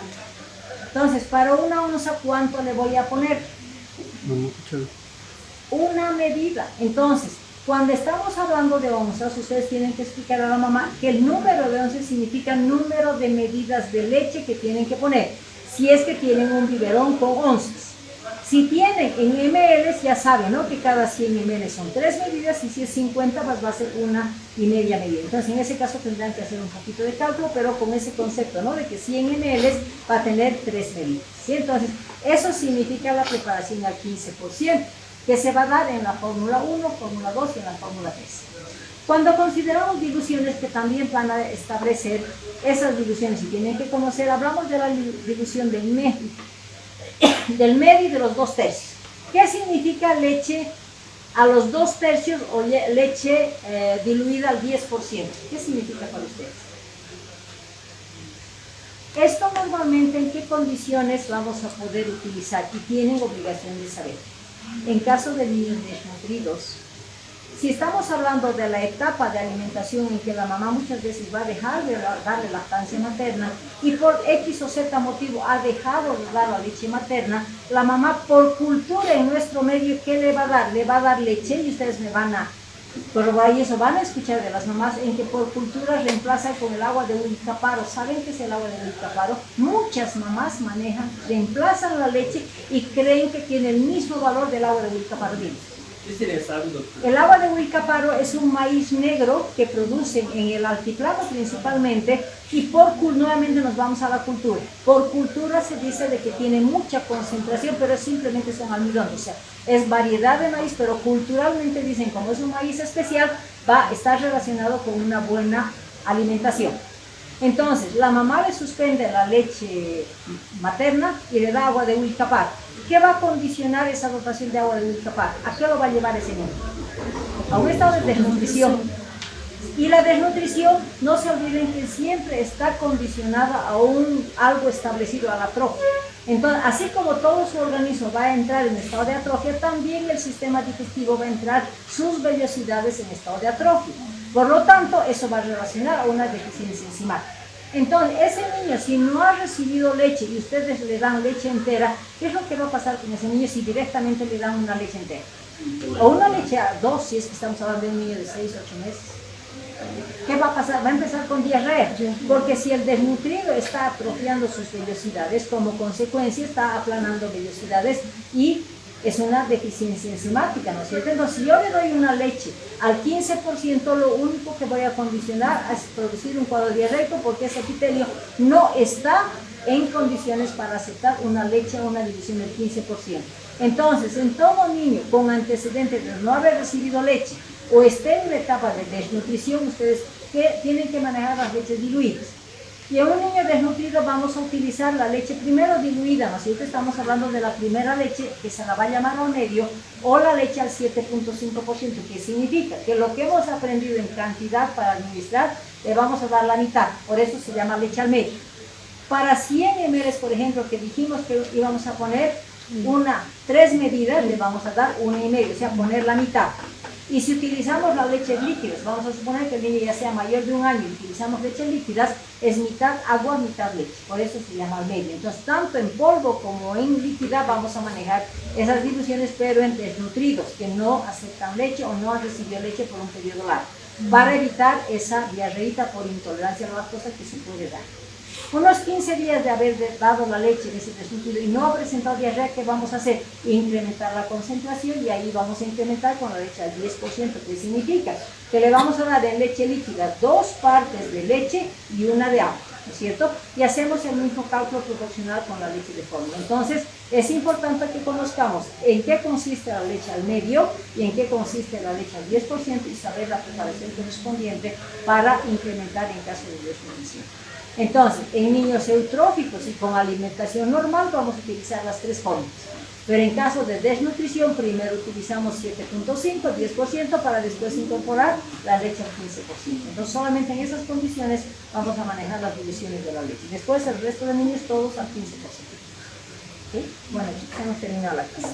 A: Entonces, para una onza, ¿cuánto le voy a poner? Una medida. Entonces, cuando estamos hablando de onzas, ustedes tienen que explicar a la mamá que el número de onzas significa número de medidas de leche que tienen que poner, si es que tienen un biberón con onzas. Si tienen en ml, ya saben, ¿no? Que cada 100 ml son 3 medidas, y si es 50, pues va a ser 1,5 medida. Entonces, en ese caso tendrán que hacer un poquito de cálculo, pero con ese concepto, ¿no? De que 100 ml va a tener 3 medidas, ¿sí? Entonces, eso significa la preparación al 15%, que se va a dar en la fórmula 1, fórmula 2 y en la fórmula 3. Cuando consideramos diluciones que también van a establecer esas diluciones y tienen que conocer, hablamos de la dilución del medio y de los 2/3. ¿Qué significa leche a los 2/3 o leche diluida al 10%? ¿Qué significa para ustedes? Esto normalmente, ¿en qué condiciones vamos a poder utilizar? Y tienen obligación de saber. En caso de niños desnutridos, si estamos hablando de la etapa de alimentación en que la mamá muchas veces va a dejar de darle lactancia materna y por X o Z motivo ha dejado de dar la leche materna, la mamá por cultura en nuestro medio, ¿qué le va a dar? Le va a dar leche, y ustedes me van a probar y eso van a escuchar de las mamás, en que por cultura reemplaza con el agua de Wilcaparo. ¿Saben qué es el agua de Wilcaparo? Muchas mamás reemplazan la leche y creen que tiene el mismo valor del agua de Wilcaparo.
C: ¿Qué sería eso, doctor?
A: El agua de Wilcaparo es un maíz negro que producen en el altiplano principalmente, y nuevamente nos vamos a la cultura. Por cultura se dice de que tiene mucha concentración, pero simplemente son almidón, o sea, es variedad de maíz, pero culturalmente dicen, como es un maíz especial, va a estar relacionado con una buena alimentación. Entonces, la mamá le suspende la leche materna y le da agua de Wilcaparo. ¿Qué va a condicionar esa dotación de agua de Wilcaparo? ¿A qué lo va a llevar ese niño? A un estado de desnutrición. Y la desnutrición, no se olviden que siempre está condicionada a algo establecido, a la atrofia. Entonces, así como todo su organismo va a entrar en estado de atrofia, también el sistema digestivo va a entrar sus vellosidades en estado de atrofia. Por lo tanto, eso va a relacionar a una deficiencia enzimática. Entonces, ese niño, si no ha recibido leche y ustedes le dan leche entera, ¿qué es lo que va a pasar con ese niño si directamente le dan una leche entera? O una leche a 2, si es que estamos hablando de un niño de 6, 8 meses. ¿Qué va a pasar? Va a empezar con diarrea, porque si el desnutrido está atrofiando sus vellosidades, como consecuencia está aplanando vellosidades y es una deficiencia enzimática, ¿no es cierto? Entonces, si yo le doy una leche al 15%, lo único que voy a condicionar es producir un cuadro diarreico, porque ese epitelio no está en condiciones para aceptar una leche o una dilución del 15%. Entonces, en todo niño con antecedentes de no haber recibido leche o esté en una etapa de desnutrición, ustedes tienen que manejar las leches diluidas. Y en un niño desnutrido vamos a utilizar la leche primero diluida, ¿no es cierto? Estamos hablando de la primera leche, que se la va a llamar al medio, o la leche al 7.5%, que significa que lo que hemos aprendido en cantidad para administrar, le vamos a dar la mitad, por eso se llama leche al medio. Para 100 ml, por ejemplo, que dijimos que íbamos a poner 3 medidas, le vamos a dar 1,5, o sea, poner la mitad. Y si utilizamos las leches líquidas, vamos a suponer que el niño ya sea mayor de 1 año y utilizamos leches líquidas, es mitad agua, mitad leche, por eso se llama al medio. Entonces, tanto en polvo como en líquida vamos a manejar esas diluciones, pero en desnutridos, que no aceptan leche o no han recibido leche por un periodo largo, para evitar esa diarreíta por intolerancia a la lactosa que se puede dar. Unos 15 días de haber dado la leche en ese desnutrido y no ha presentado diarrea, ¿qué vamos a hacer? Incrementar la concentración y ahí vamos a incrementar con la leche al 10%, que significa que le vamos a dar en leche líquida 2 partes de leche y 1 de agua, ¿no es cierto? Y hacemos el mismo cálculo proporcional con la leche de fórmula. Entonces, es importante que conozcamos en qué consiste la leche al medio y en qué consiste la leche al 10% y saber la preparación correspondiente para incrementar en caso de desnutrición. Entonces, en niños eutróficos y con alimentación normal vamos a utilizar las 3 fórmulas. Pero en caso de desnutrición, primero utilizamos 7.5, 10% para después incorporar la leche al 15%. Entonces, solamente en esas condiciones vamos a manejar las divisiones de la leche. Después, el resto de niños todos al 15%. ¿Sí? Bueno, chicos, hemos terminado la clase.